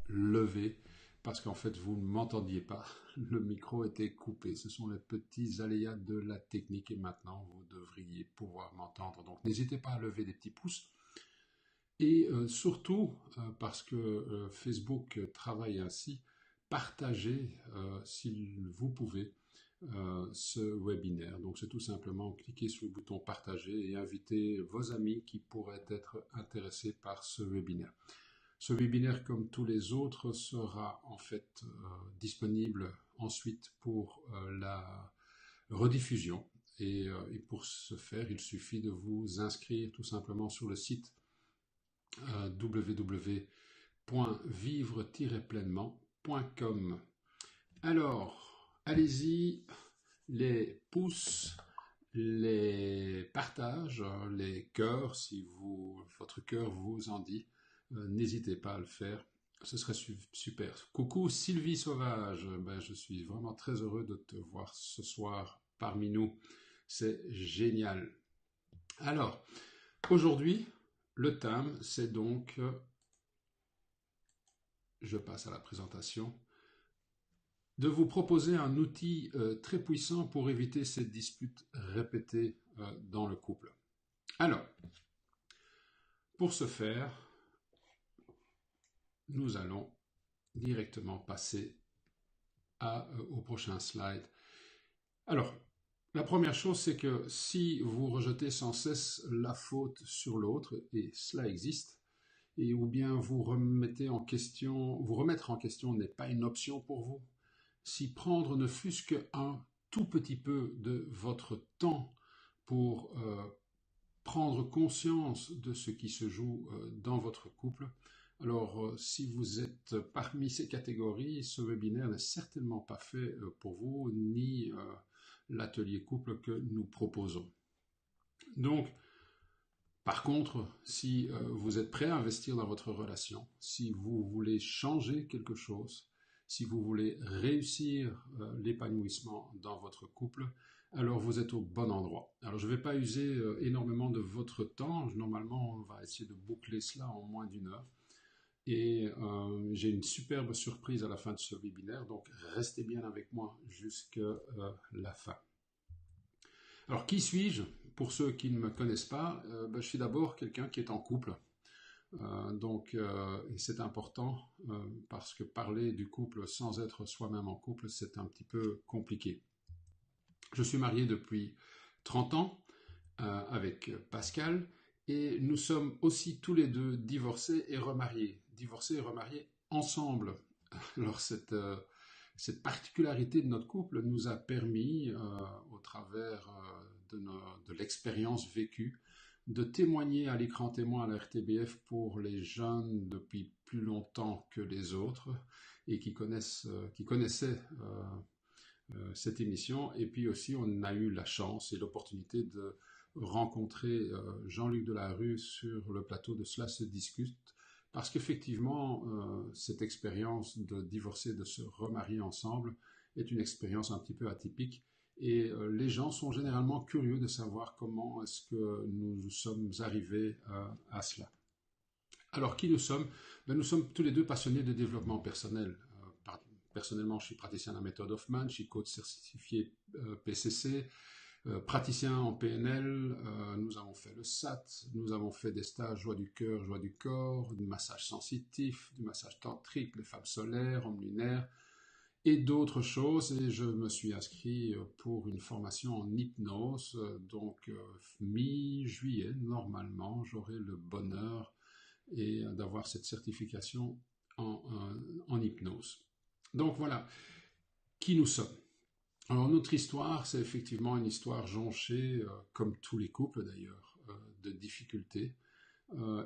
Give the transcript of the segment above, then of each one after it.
levé parce qu'en fait vous ne m'entendiez pas, le micro était coupé. Ce sont les petits aléas de la technique et maintenant vous devriez pouvoir m'entendre. Donc n'hésitez pas à lever des petits pouces et surtout parce que Facebook travaille ainsi, partagez si vous pouvez ce webinaire. Donc c'est tout simplement cliquer sur le bouton partager et inviter vos amis qui pourraient être intéressés par ce webinaire. Ce webinaire, comme tous les autres, sera en fait disponible ensuite pour la rediffusion. Et pour ce faire, il suffit de vous inscrire tout simplement sur le site www.vivre-pleinement.com. Alors, allez-y, les pouces, les partages, les cœurs, si votre cœur vous en dit, n'hésitez pas à le faire, ce serait super. Coucou Sylvie Sauvage, je suis vraiment très heureux de te voir ce soir parmi nous, c'est génial. Alors, aujourd'hui, le thème, c'est donc, je passe à la présentation, de vous proposer un outil très puissant pour éviter ces disputes répétées dans le couple. Alors, pour ce faire, nous allons directement passer au prochain slide. Alors, la première chose, c'est que si vous rejetez sans cesse la faute sur l'autre, et cela existe, et ou bien vous remettre en question n'est pas une option pour vous, si prendre ne fût-ce qu'un tout petit peu de votre temps pour prendre conscience de ce qui se joue dans votre couple, alors si vous êtes parmi ces catégories, ce webinaire n'est certainement pas fait pour vous, ni l'atelier couple que nous proposons. Donc, par contre, si vous êtes prêt à investir dans votre relation, si vous voulez changer quelque chose, si vous voulez réussir l'épanouissement dans votre couple, alors vous êtes au bon endroit. Alors je ne vais pas user énormément de votre temps, normalement on va essayer de boucler cela en moins d'une heure. Et j'ai une superbe surprise à la fin de ce webinaire, donc restez bien avec moi jusqu'à la fin. Alors qui suis-je? Pour ceux qui ne me connaissent pas, je suis d'abord quelqu'un qui est en couple. Et c'est important parce que parler du couple sans être soi-même en couple, c'est un petit peu compliqué. Je suis marié depuis 30 ans avec Pascal et nous sommes aussi tous les deux divorcés et remariés ensemble. Alors cette particularité de notre couple nous a permis, au travers de l'expérience vécue, de témoigner à l'écran témoin à la RTBF pour les jeunes depuis plus longtemps que les autres et qui connaissaient cette émission. Et puis aussi, on a eu la chance et l'opportunité de rencontrer Jean-Luc Delarue sur le plateau de Cela se discute, parce qu'effectivement, cette expérience de divorcer, de se remarier ensemble, est une expérience un petit peu atypique. Et les gens sont généralement curieux de savoir comment est-ce que nous sommes arrivés à cela. Alors, qui nous sommes? Nous sommes tous les deux passionnés de développement personnel. Personnellement, je suis praticien de la méthode Hoffman, je suis coach certifié PCC, praticien en PNL, nous avons fait le SAT, nous avons fait des stages joie du cœur, joie du corps, du massage sensitif, du massage tantrique, les femmes solaires, hommes lunaires, et d'autres choses, et je me suis inscrit pour une formation en hypnose, donc mi-juillet, normalement, j'aurai le bonheur d'avoir cette certification en hypnose. Donc voilà, qui nous sommes. Alors notre histoire, c'est effectivement une histoire jonchée, comme tous les couples d'ailleurs, de difficultés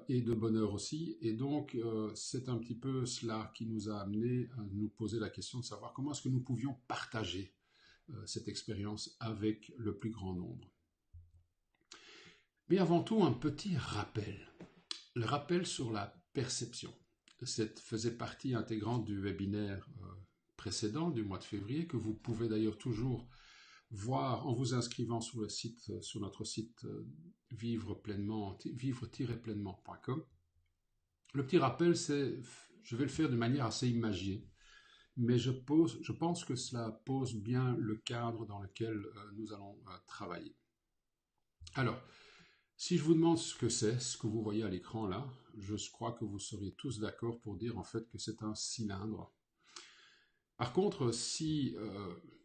et de bonheur aussi. Et donc c'est un petit peu cela qui nous a amené à nous poser la question de savoir comment est-ce que nous pouvions partager cette expérience avec le plus grand nombre. Mais avant tout, un petit rappel. Le rappel sur la perception. Ça faisait partie intégrante du webinaire précédent du mois de février, que vous pouvez d'ailleurs toujours voir en vous inscrivant sur notre site vivre-pleinement.com. Le petit rappel, c'est Je vais le faire de manière assez imagée, mais je pense que cela pose bien le cadre dans lequel nous allons travailler. Alors, si je vous demande ce que c'est, ce que vous voyez à l'écran là, je crois que vous seriez tous d'accord pour dire en fait que c'est un cylindre. Par contre, si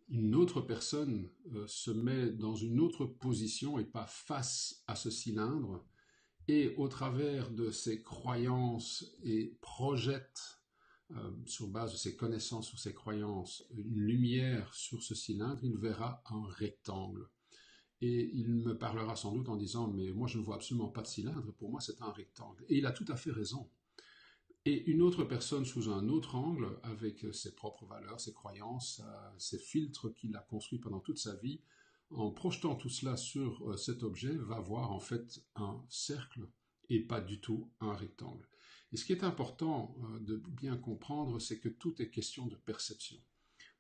une autre personne se met dans une autre position et pas face à ce cylindre, et au travers de ses croyances et projette sur base de ses connaissances ou ses croyances une lumière sur ce cylindre, il verra un rectangle. Et il me parlera sans doute en disant mais moi je ne vois absolument pas de cylindre, pour moi c'est un rectangle. Et il a tout à fait raison. Et une autre personne sous un autre angle, avec ses propres valeurs, ses croyances, ses filtres qu'il a construits pendant toute sa vie, en projetant tout cela sur cet objet, va voir en fait un cercle et pas du tout un rectangle. Et ce qui est important de bien comprendre, c'est que tout est question de perception.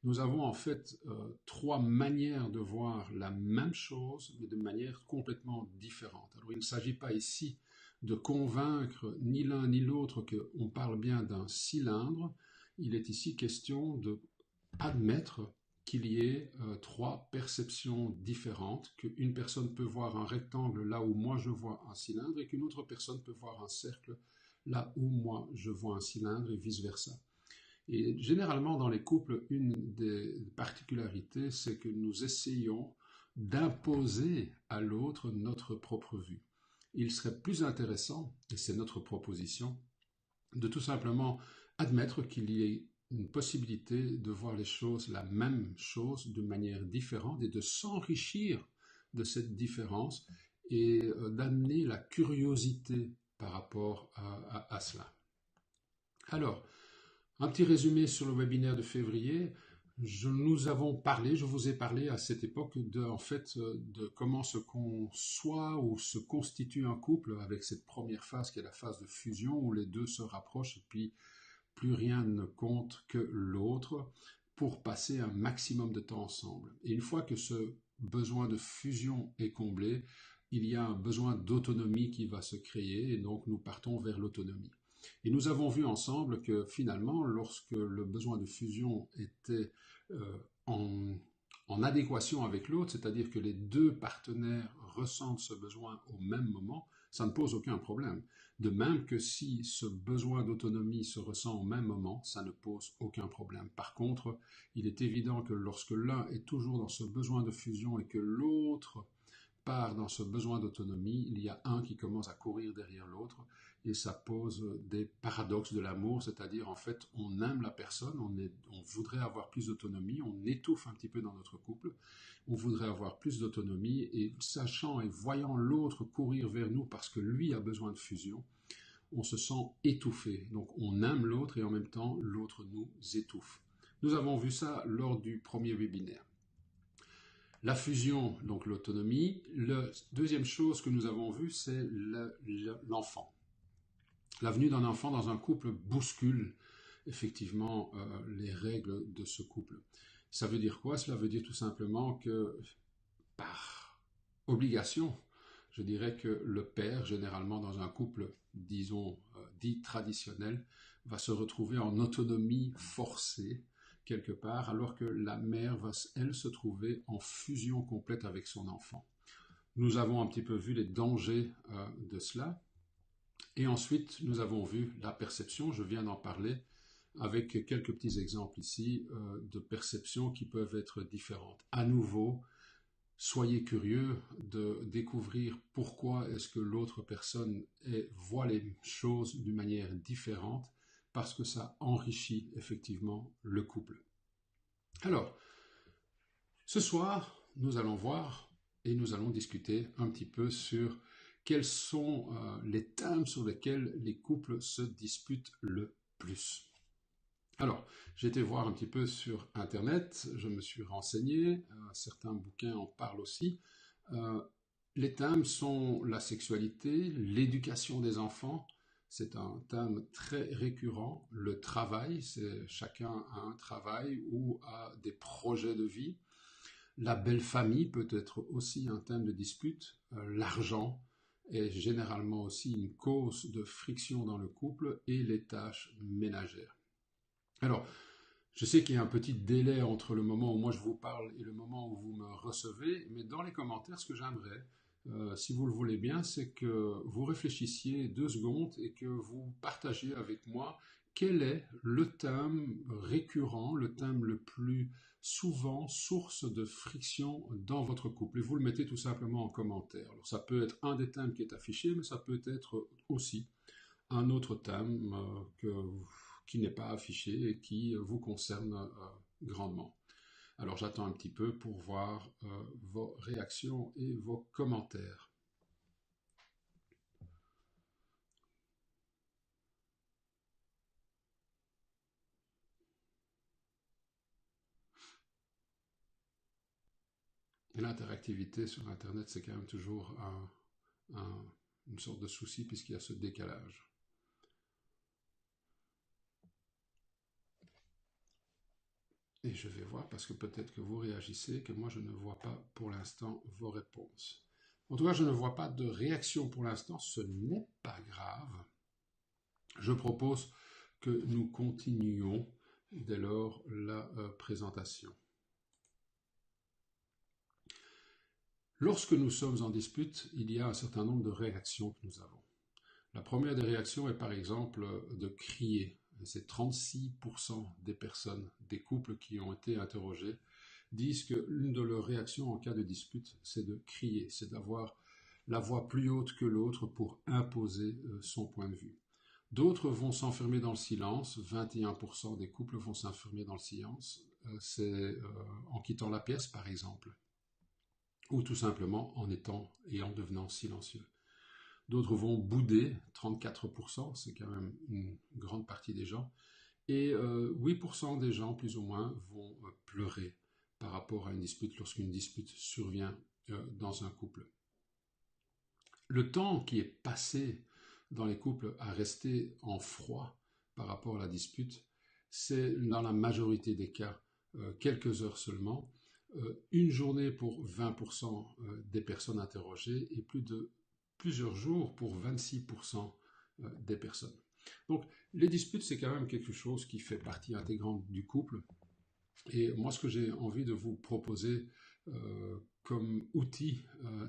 Nous avons en fait trois manières de voir la même chose, mais de manière complètement différente. Alors il ne s'agit pas ici de convaincre ni l'un ni l'autre qu'on parle bien d'un cylindre. Il est ici question de admettre qu'il y ait trois perceptions différentes, qu'une personne peut voir un rectangle là où moi je vois un cylindre et qu'une autre personne peut voir un cercle là où moi je vois un cylindre et vice-versa. Et généralement dans les couples, une des particularités, c'est que nous essayons d'imposer à l'autre notre propre vue. Il serait plus intéressant, et c'est notre proposition, de tout simplement admettre qu'il y ait une possibilité de voir les choses, la même chose, de manière différente et de s'enrichir de cette différence et d'amener la curiosité par rapport à cela. Alors, un petit résumé sur le webinaire de février. Je vous ai parlé à cette époque de comment se conçoit ou se constitue un couple avec cette première phase qui est la phase de fusion où les deux se rapprochent et puis plus rien ne compte que l'autre pour passer un maximum de temps ensemble. Et une fois que ce besoin de fusion est comblé, il y a un besoin d'autonomie qui va se créer et donc nous partons vers l'autonomie. Et nous avons vu ensemble que finalement, lorsque le besoin de fusion était en adéquation avec l'autre, c'est-à-dire que les deux partenaires ressentent ce besoin au même moment, ça ne pose aucun problème. De même que si ce besoin d'autonomie se ressent au même moment, ça ne pose aucun problème. Par contre, il est évident que lorsque l'un est toujours dans ce besoin de fusion et que l'autre part dans ce besoin d'autonomie, il y a un qui commence à courir derrière l'autre et ça pose des paradoxes de l'amour, c'est-à-dire en fait on aime la personne, on voudrait avoir plus d'autonomie, on étouffe un petit peu dans notre couple, on voudrait avoir plus d'autonomie et sachant et voyant l'autre courir vers nous parce que lui a besoin de fusion, on se sent étouffé. Donc on aime l'autre et en même temps l'autre nous étouffe. Nous avons vu ça lors du premier webinaire. La fusion, donc l'autonomie. La deuxième chose que nous avons vue, c'est l'enfant. La venue d'un enfant dans un couple bouscule effectivement les règles de ce couple. Ça veut dire quoi? Cela veut dire tout simplement que par obligation, je dirais que le père, généralement dans un couple, disons, dit traditionnel, va se retrouver en autonomie forcée quelque part, alors que la mère va, elle, se trouver en fusion complète avec son enfant. Nous avons un petit peu vu les dangers de cela. Et ensuite, nous avons vu la perception, je viens d'en parler, avec quelques petits exemples ici de perceptions qui peuvent être différentes. À nouveau, soyez curieux de découvrir pourquoi est-ce que l'autre personne voit les choses d'une manière différente, parce que ça enrichit effectivement le couple. Alors, ce soir, nous allons voir et nous allons discuter un petit peu sur quels sont les thèmes sur lesquels les couples se disputent le plus. Alors, j'ai été voir un petit peu sur Internet, je me suis renseigné, certains bouquins en parlent aussi. Les thèmes sont la sexualité, l'éducation des enfants, c'est un thème très récurrent, le travail, chacun a un travail ou a des projets de vie. La belle famille peut être aussi un thème de dispute, l'argent, est généralement aussi une cause de friction dans le couple et les tâches ménagères. Alors, je sais qu'il y a un petit délai entre le moment où moi je vous parle et le moment où vous me recevez, mais dans les commentaires, ce que j'aimerais, si vous le voulez bien, c'est que vous réfléchissiez 2 secondes et que vous partagiez avec moi quel est le thème récurrent, le thème le plus souvent source de friction dans votre couple. Et vous le mettez tout simplement en commentaire. Alors ça peut être un des thèmes qui est affiché, mais ça peut être aussi un autre thème qui n'est pas affiché et qui vous concerne grandement. Alors j'attends un petit peu pour voir vos réactions et vos commentaires. Et l'interactivité sur Internet, c'est quand même toujours une sorte de souci puisqu'il y a ce décalage. Et je vais voir parce que peut-être que vous réagissez, que moi je ne vois pas pour l'instant vos réponses. En tout cas, je ne vois pas de réaction pour l'instant, ce n'est pas grave. Je propose que nous continuions dès lors la présentation. Lorsque nous sommes en dispute, il y a un certain nombre de réactions que nous avons. La première des réactions est par exemple de crier. C'est 36% des personnes, des couples qui ont été interrogés, disent que l'une de leurs réactions en cas de dispute, c'est de crier, c'est d'avoir la voix plus haute que l'autre pour imposer son point de vue. D'autres vont s'enfermer dans le silence, 21% des couples vont s'enfermer dans le silence, c'est en quittant la pièce par exemple, ou tout simplement en étant et en devenant silencieux. D'autres vont bouder, 34%, c'est quand même une grande partie des gens, et 8% des gens, plus ou moins, vont pleurer par rapport à une dispute lorsqu'une dispute survient dans un couple. Le temps qui est passé dans les couples à rester en froid par rapport à la dispute, c'est dans la majorité des cas quelques heures seulement, une journée pour 20% des personnes interrogées et plusieurs jours pour 26% des personnes. Donc les disputes, c'est quand même quelque chose qui fait partie intégrante du couple. Et moi, ce que j'ai envie de vous proposer comme outil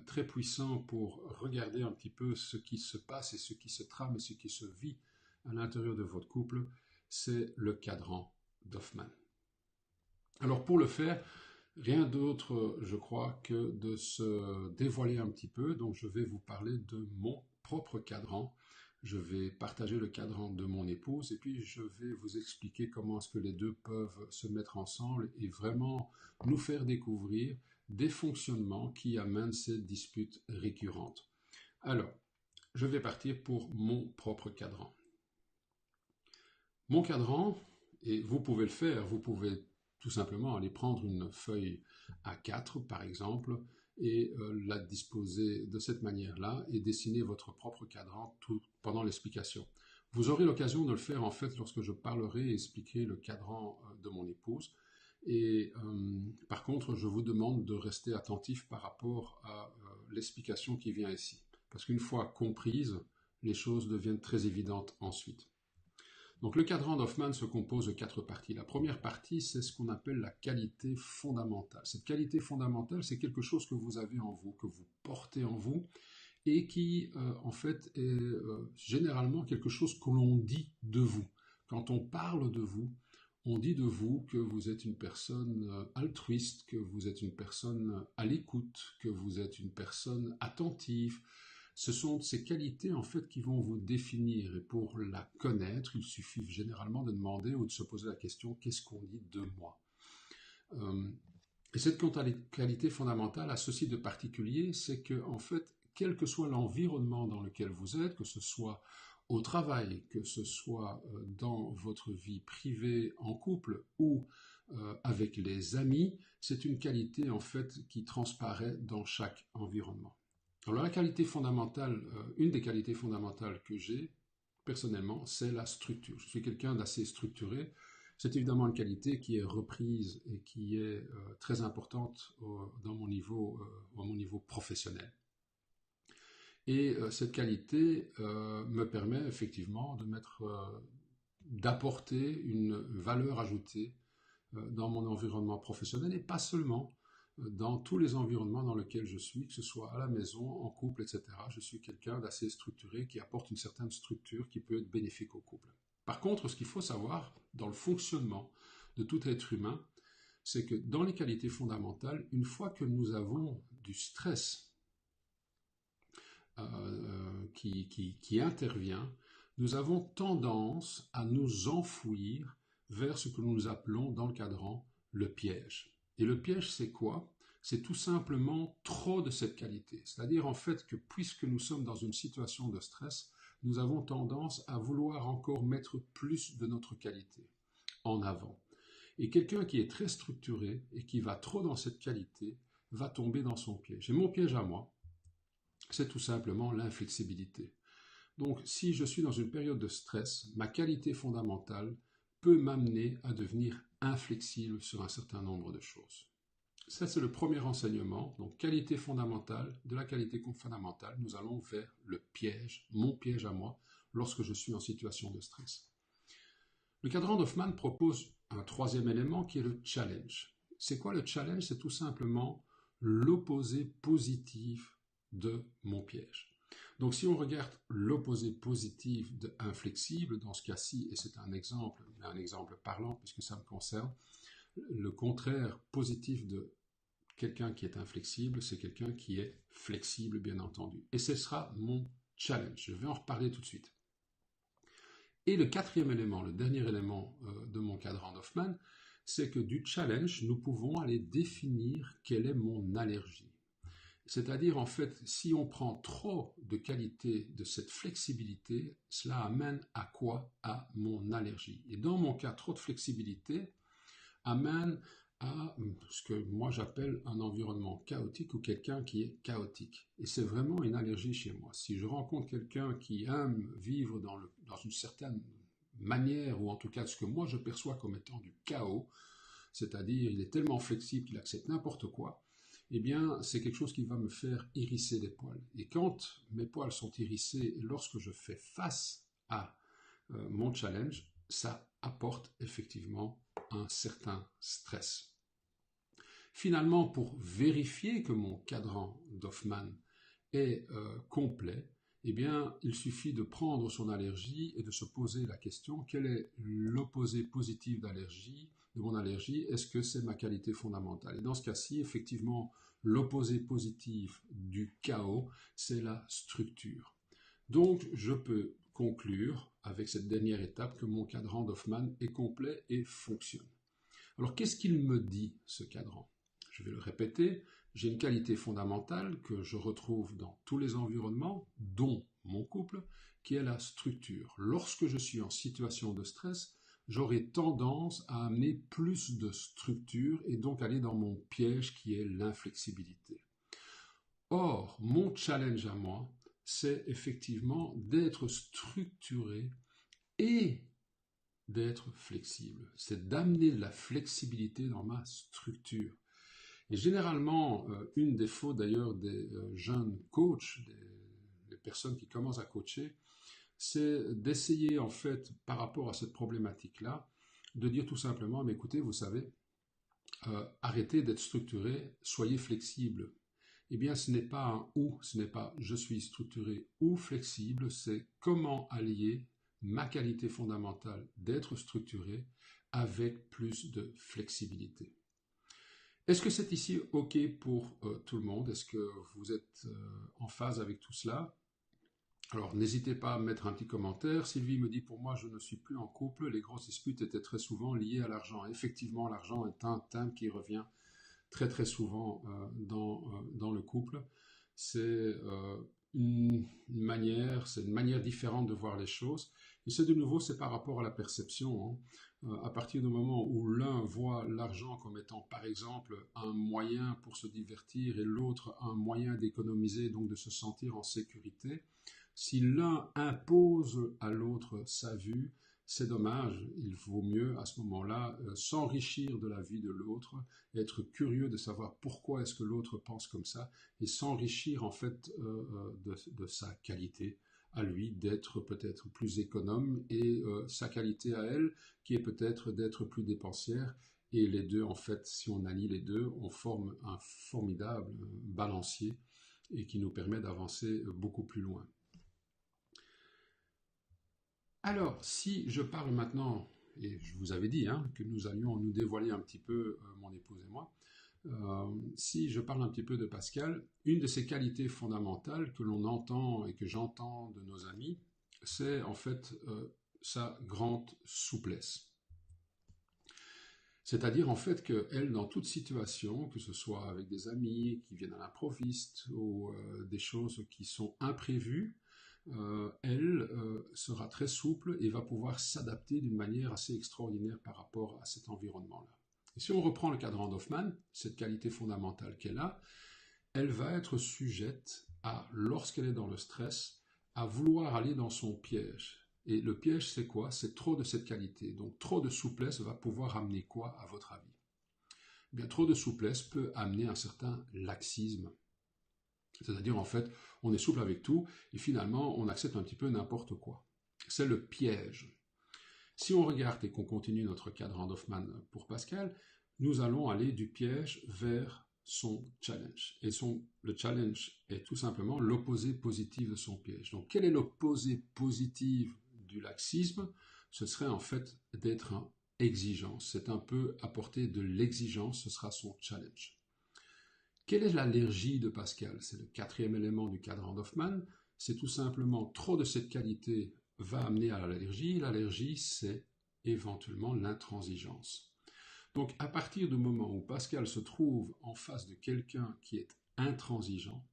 très puissant pour regarder un petit peu ce qui se passe et ce qui se trame et ce qui se vit à l'intérieur de votre couple, c'est le cadran d'Hoffman. Alors pour le faire, rien d'autre, je crois, que de se dévoiler un petit peu. Donc je vais vous parler de mon propre cadran. Je vais partager le cadran de mon épouse et puis je vais vous expliquer comment est-ce que les deux peuvent se mettre ensemble et vraiment nous faire découvrir des fonctionnements qui amènent ces disputes récurrentes. Alors, je vais partir pour mon propre cadran. Mon cadran, et vous pouvez le faire, vous pouvez tout simplement aller prendre une feuille A4 par exemple et la disposer de cette manière-là et dessiner votre propre cadran tout pendant l'explication. Vous aurez l'occasion de le faire en fait lorsque je parlerai et expliquerai le cadran de mon épouse. Et par contre, je vous demande de rester attentif par rapport à l'explication qui vient ici. Parce qu'une fois comprises, les choses deviennent très évidentes ensuite. Donc le cadran d'Hoffman se compose de 4 parties. La première partie, c'est ce qu'on appelle la qualité fondamentale. Cette qualité fondamentale, c'est quelque chose que vous avez en vous, que vous portez en vous, et qui, en fait, est généralement quelque chose que l'on dit de vous. Quand on parle de vous, on dit de vous que vous êtes une personne altruiste, que vous êtes une personne à l'écoute, que vous êtes une personne attentive. Ce sont ces qualités en fait qui vont vous définir et pour la connaître, il suffit généralement de demander ou de se poser la question qu'est-ce qu'on dit de moi Et cette qualité fondamentale a ceci de particulier, c'est que en fait, quel que soit l'environnement dans lequel vous êtes, que ce soit au travail, que ce soit dans votre vie privée en couple ou avec les amis, c'est une qualité en fait qui transparaît dans chaque environnement. Alors la qualité fondamentale, une des qualités fondamentales que j'ai personnellement, c'est la structure. Je suis quelqu'un d'assez structuré. C'est évidemment une qualité qui est reprise et qui est très importante dans mon niveau professionnel. Et cette qualité me permet effectivement d'apporter une valeur ajoutée dans mon environnement professionnel et pas seulement dans tous les environnements dans lesquels je suis, que ce soit à la maison, en couple, etc. Je suis quelqu'un d'assez structuré qui apporte une certaine structure qui peut être bénéfique au couple. Par contre, ce qu'il faut savoir dans le fonctionnement de tout être humain, c'est que dans les qualités fondamentales, une fois que nous avons du stress qui intervient, nous avons tendance à nous enfouir vers ce que nous appelons dans le cadran le piège. Et le piège, c'est quoi? C'est tout simplement trop de cette qualité. C'est-à-dire en fait que puisque nous sommes dans une situation de stress, nous avons tendance à vouloir encore mettre plus de notre qualité en avant. Et quelqu'un qui est très structuré et qui va trop dans cette qualité va tomber dans son piège. Et mon piège à moi, c'est tout simplement l'inflexibilité. Donc, si je suis dans une période de stress, ma qualité fondamentale peut m'amener à devenir inflexible sur un certain nombre de choses. Ça, c'est le premier enseignement. Donc, qualité fondamentale, de la qualité fondamentale, nous allons vers le piège, mon piège à moi, lorsque je suis en situation de stress. Le cadran d'Hoffman propose un troisième élément qui est le challenge. C'est quoi le challenge? C'est tout simplement l'opposé positif de mon piège. Donc si on regarde l'opposé positif de inflexible, dans ce cas-ci, et c'est un exemple parlant puisque ça me concerne, le contraire positif de quelqu'un qui est inflexible, c'est quelqu'un qui est flexible, bien entendu. Et ce sera mon challenge. Je vais en reparler tout de suite. Et le quatrième élément, le dernier élément de mon cadran d'Hoffman, c'est que du challenge, nous pouvons aller définir quelle est mon allergie. C'est-à-dire, en fait, si on prend trop de qualité de cette flexibilité, cela amène à quoi? À mon allergie. Et dans mon cas, trop de flexibilité amène à ce que moi j'appelle un environnement chaotique ou quelqu'un qui est chaotique. Et c'est vraiment une allergie chez moi. Si je rencontre quelqu'un qui aime vivre dans une certaine manière, ou en tout cas ce que moi je perçois comme étant du chaos, c'est-à-dire il est tellement flexible qu'il accepte n'importe quoi, eh bien c'est quelque chose qui va me faire hérisser les poils. Et quand mes poils sont hérissés, lorsque je fais face à mon challenge, ça apporte effectivement un certain stress. Finalement, pour vérifier que mon cadran d'Hoffman est complet, eh bien, il suffit de prendre son allergie et de se poser la question, quel est l'opposé positif de mon allergie? Est-ce que c'est ma qualité fondamentale? Et dans ce cas-ci, effectivement, l'opposé positif du chaos, c'est la structure. Donc, je peux conclure avec cette dernière étape que mon cadran d'Hoffman est complet et fonctionne. Alors, qu'est-ce qu'il me dit, ce cadran? Je vais le répéter, j'ai une qualité fondamentale que je retrouve dans tous les environnements, dont mon couple, qui est la structure. Lorsque je suis en situation de stress, j'aurai tendance à amener plus de structure et donc aller dans mon piège qui est l'inflexibilité. Or, mon challenge à moi, c'est effectivement d'être structuré et d'être flexible. C'est d'amener de la flexibilité dans ma structure. Et généralement, une des fautes d'ailleurs des jeunes coachs, des personnes qui commencent à coacher, c'est d'essayer en fait, par rapport à cette problématique-là, de dire tout simplement, mais écoutez, vous savez, arrêtez d'être structuré, soyez flexible. Eh bien, ce n'est pas un ou, ce n'est pas je suis structuré ou flexible, c'est comment allier ma qualité fondamentale d'être structuré avec plus de flexibilité. Est-ce que c'est ici OK pour tout le monde? Est-ce que vous êtes en phase avec tout cela? Alors, n'hésitez pas à mettre un petit commentaire. Sylvie me dit, pour moi, je ne suis plus en couple. Les grosses disputes étaient très souvent liées à l'argent. Effectivement, l'argent est un thème qui revient très très souvent dans le couple. C'est une manière différente de voir les choses. Et c'est de nouveau, c'est par rapport à la perception. À partir du moment où l'un voit l'argent comme étant, par exemple, un moyen pour se divertir et l'autre un moyen d'économiser, donc de se sentir en sécurité, si l'un impose à l'autre sa vue, c'est dommage, il vaut mieux à ce moment-là s'enrichir de la vie de l'autre, être curieux de savoir pourquoi est-ce que l'autre pense comme ça, et s'enrichir en fait de sa qualité à lui d'être peut-être plus économe et sa qualité à elle qui est peut-être d'être plus dépensière. Et les deux, en fait, si on allie les deux, on forme un formidable balancier et qui nous permet d'avancer beaucoup plus loin. Alors, si je parle maintenant, et je vous avais dit que nous allions nous dévoiler un petit peu, mon épouse et moi, si je parle un petit peu de Pascal, une de ses qualités fondamentales que l'on entend et que j'entends de nos amis, c'est en fait sa grande souplesse. C'est-à-dire en fait qu'elle, dans toute situation, que ce soit avec des amis qui viennent à l'improviste ou des choses qui sont imprévues, elle sera très souple et va pouvoir s'adapter d'une manière assez extraordinaire par rapport à cet environnement-là. Et si on reprend le cadran d'Hoffmann, cette qualité fondamentale qu'elle a, elle va être sujette à, lorsqu'elle est dans le stress, à vouloir aller dans son piège. Et le piège, c'est quoi? C'est trop de cette qualité. Donc trop de souplesse va pouvoir amener quoi, à votre avis? Eh bien, trop de souplesse peut amener un certain laxisme. C'est-à-dire, en fait, on est souple avec tout, et finalement, on accepte un petit peu n'importe quoi. C'est le piège. Si on regarde et qu'on continue notre cadran d'Hoffmann pour Pascal, nous allons aller du piège vers son challenge. Et le challenge est tout simplement l'opposé positif de son piège. Donc, quel est l'opposé positif du laxisme? Ce serait en fait d'être en exigence. C'est un peu apporter de l'exigence, ce sera son challenge. Quelle est l'allergie de Pascal? C'est le quatrième élément du cadran d'Hoffmann. C'est tout simplement trop de cette qualité va amener à l'allergie. L'allergie, c'est éventuellement l'intransigeance. Donc, à partir du moment où Pascal se trouve en face de quelqu'un qui est intransigeant,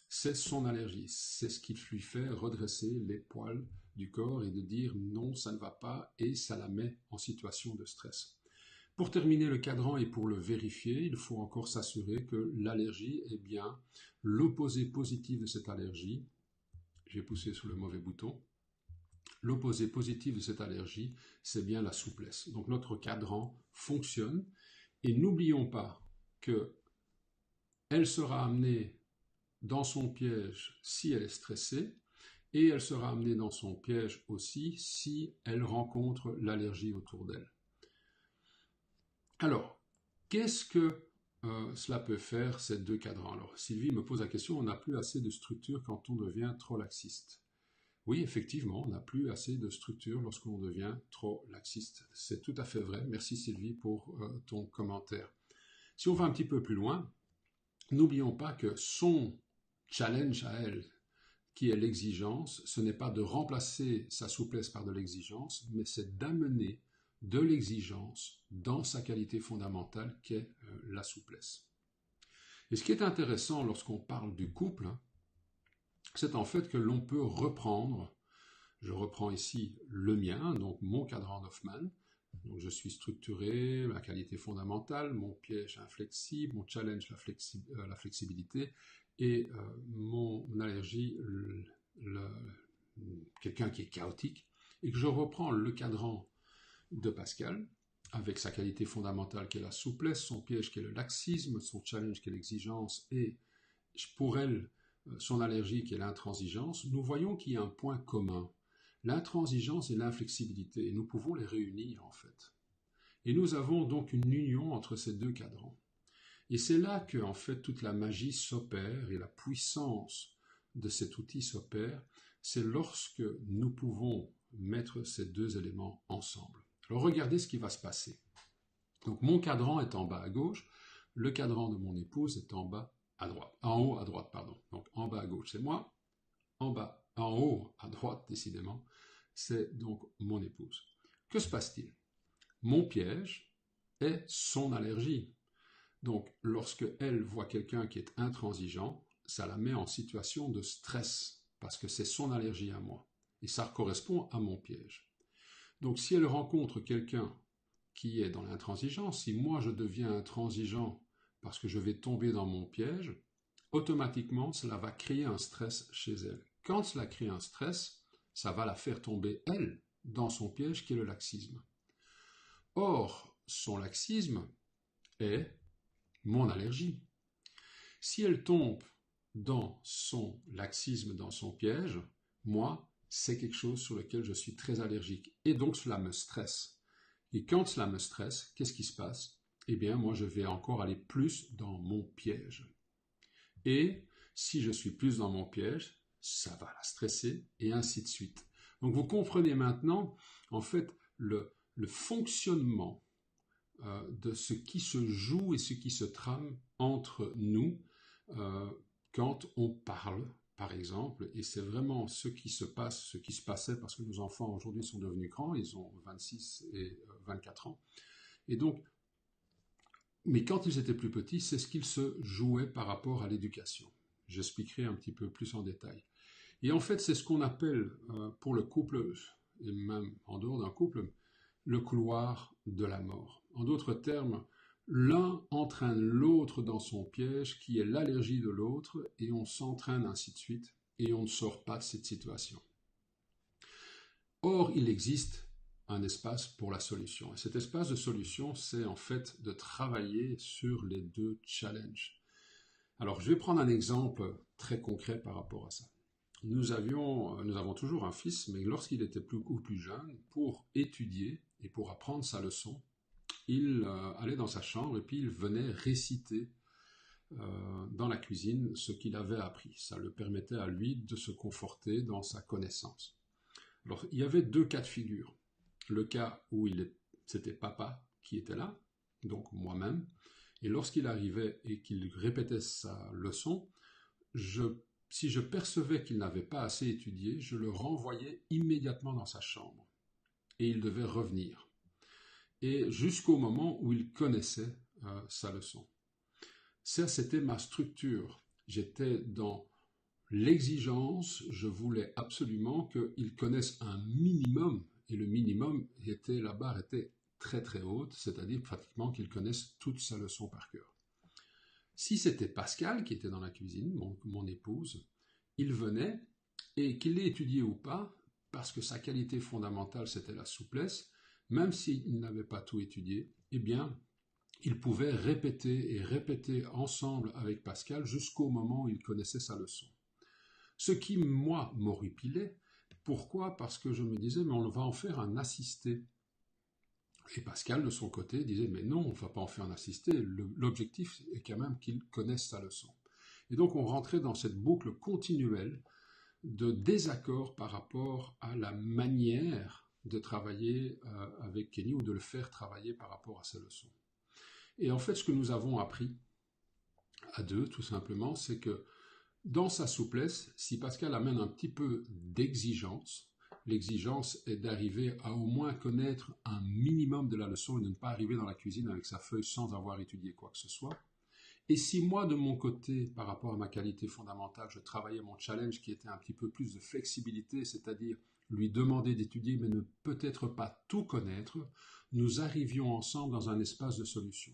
c'est son allergie. C'est ce qui lui fait redresser les poils du corps et de dire non, ça ne va pas, et ça la met en situation de stress. Pour terminer le cadran et pour le vérifier, il faut encore s'assurer que l'allergie est bien l'opposé positif de cette allergie. J'ai poussé sur le mauvais bouton. L'opposé positif de cette allergie, c'est bien la souplesse. Donc notre cadran fonctionne et n'oublions pas qu'elle sera amenée dans son piège si elle est stressée et elle sera amenée dans son piège aussi si elle rencontre l'allergie autour d'elle. Alors, qu'est-ce que cela peut faire, ces deux cadrans? Alors, Sylvie me pose la question, on n'a plus assez de structure quand on devient trop laxiste. Oui, effectivement, on n'a plus assez de structure lorsqu'on devient trop laxiste. C'est tout à fait vrai. Merci Sylvie pour ton commentaire. Si on va un petit peu plus loin, n'oublions pas que son challenge à elle, qui est l'exigence, ce n'est pas de remplacer sa souplesse par de l'exigence, mais c'est d'amener de l'exigence dans sa qualité fondamentale qu'est la souplesse. Et ce qui est intéressant lorsqu'on parle du couple, c'est en fait que l'on peut reprendre, je reprends ici le mien, donc mon cadran d'Hoffmann, donc je suis structuré, ma qualité fondamentale, mon piège inflexible, mon challenge la flexibilité, et mon allergie, quelqu'un qui est chaotique, et que je reprends le cadran de Pascal, avec sa qualité fondamentale qui est la souplesse, son piège qui est le laxisme, son challenge qui est l'exigence, et pour elle, son allergie qui est l'intransigeance, nous voyons qu'il y a un point commun. L'intransigeance et l'inflexibilité, et nous pouvons les réunir en fait. Et nous avons donc une union entre ces deux cadrans. Et c'est là que en fait toute la magie s'opère et la puissance de cet outil s'opère, c'est lorsque nous pouvons mettre ces deux éléments ensemble. Alors regardez ce qui va se passer. Donc mon cadran est en bas à gauche, le cadran de mon épouse est en bas à droite, en haut à droite, pardon. Donc en bas à gauche c'est moi, en haut à droite décidément, c'est donc mon épouse. Que se passe-t-il? Mon piège est son allergie. Donc lorsque elle voit quelqu'un qui est intransigeant, ça la met en situation de stress parce que c'est son allergie à moi et ça correspond à mon piège. Donc si elle rencontre quelqu'un qui est dans l'intransigeance, si moi je deviens intransigeant parce que je vais tomber dans mon piège, automatiquement cela va créer un stress chez elle. Quand cela crée un stress, ça va la faire tomber elle dans son piège qui est le laxisme. Or, son laxisme est mon allergie. Si elle tombe dans son laxisme, dans son piège, moi, c'est quelque chose sur lequel je suis très allergique. Et donc, cela me stresse. Et quand cela me stresse, qu'est-ce qui se passe? Eh bien, moi, je vais encore aller plus dans mon piège. Et si je suis plus dans mon piège, ça va la stresser, et ainsi de suite. Donc, vous comprenez maintenant, en fait, le fonctionnement de ce qui se joue et ce qui se trame entre nous quand on parle, par exemple, et c'est vraiment ce qui se passe, ce qui se passait, parce que nos enfants aujourd'hui sont devenus grands, ils ont 26 et 24 ans, et donc, mais quand ils étaient plus petits, c'est ce qu'ils se jouaient par rapport à l'éducation. J'expliquerai un petit peu plus en détail. Et en fait, c'est ce qu'on appelle pour le couple, et même en dehors d'un couple, le couloir de la mort. En d'autres termes, l'un entraîne l'autre dans son piège qui est l'allergie de l'autre et on s'entraîne ainsi de suite et on ne sort pas de cette situation. Or, il existe un espace pour la solution. Et cet espace de solution, c'est en fait de travailler sur les deux challenges. Alors, je vais prendre un exemple très concret par rapport à ça. Nous avons toujours un fils, mais lorsqu'il était plus jeune, pour étudier et pour apprendre sa leçon, il allait dans sa chambre et puis il venait réciter dans la cuisine ce qu'il avait appris. Ça le permettait à lui de se conforter dans sa connaissance. Alors, il y avait deux cas de figure. Le cas où c'était papa qui était là, donc moi-même, et lorsqu'il arrivait et qu'il répétait sa leçon, si je percevais qu'il n'avait pas assez étudié, je le renvoyais immédiatement dans sa chambre. Et il devait revenir. Et jusqu'au moment où il connaissait sa leçon. Ça, c'était ma structure. J'étais dans l'exigence, je voulais absolument qu'il connaisse un minimum, et le minimum, la barre était très très haute, c'est-à-dire pratiquement qu'il connaisse toute sa leçon par cœur. Si c'était Pascal qui était dans la cuisine, mon épouse, il venait, et qu'il l'ait étudié ou pas, parce que sa qualité fondamentale c'était la souplesse, même s'il n'avait pas tout étudié, eh bien, il pouvait répéter et répéter ensemble avec Pascal jusqu'au moment où il connaissait sa leçon. Ce qui, moi, m'horripilait. Pourquoi? Parce que je me disais, mais on va en faire un assisté. Et Pascal, de son côté, disait, mais non, on ne va pas en faire un assisté. L'objectif est quand même qu'il connaisse sa leçon. Et donc, on rentrait dans cette boucle continuelle de désaccord par rapport à la manière de travailler avec Kenny ou de le faire travailler par rapport à sa leçon. Et en fait, ce que nous avons appris à deux, tout simplement, c'est que dans sa souplesse, si Pascal amène un petit peu d'exigence, l'exigence est d'arriver à au moins connaître un minimum de la leçon et de ne pas arriver dans la cuisine avec sa feuille sans avoir étudié quoi que ce soit. Et si moi, de mon côté, par rapport à ma qualité fondamentale, je travaillais mon challenge qui était un petit peu plus de flexibilité, c'est-à-dire lui demander d'étudier mais ne peut-être pas tout connaître, nous arrivions ensemble dans un espace de solution.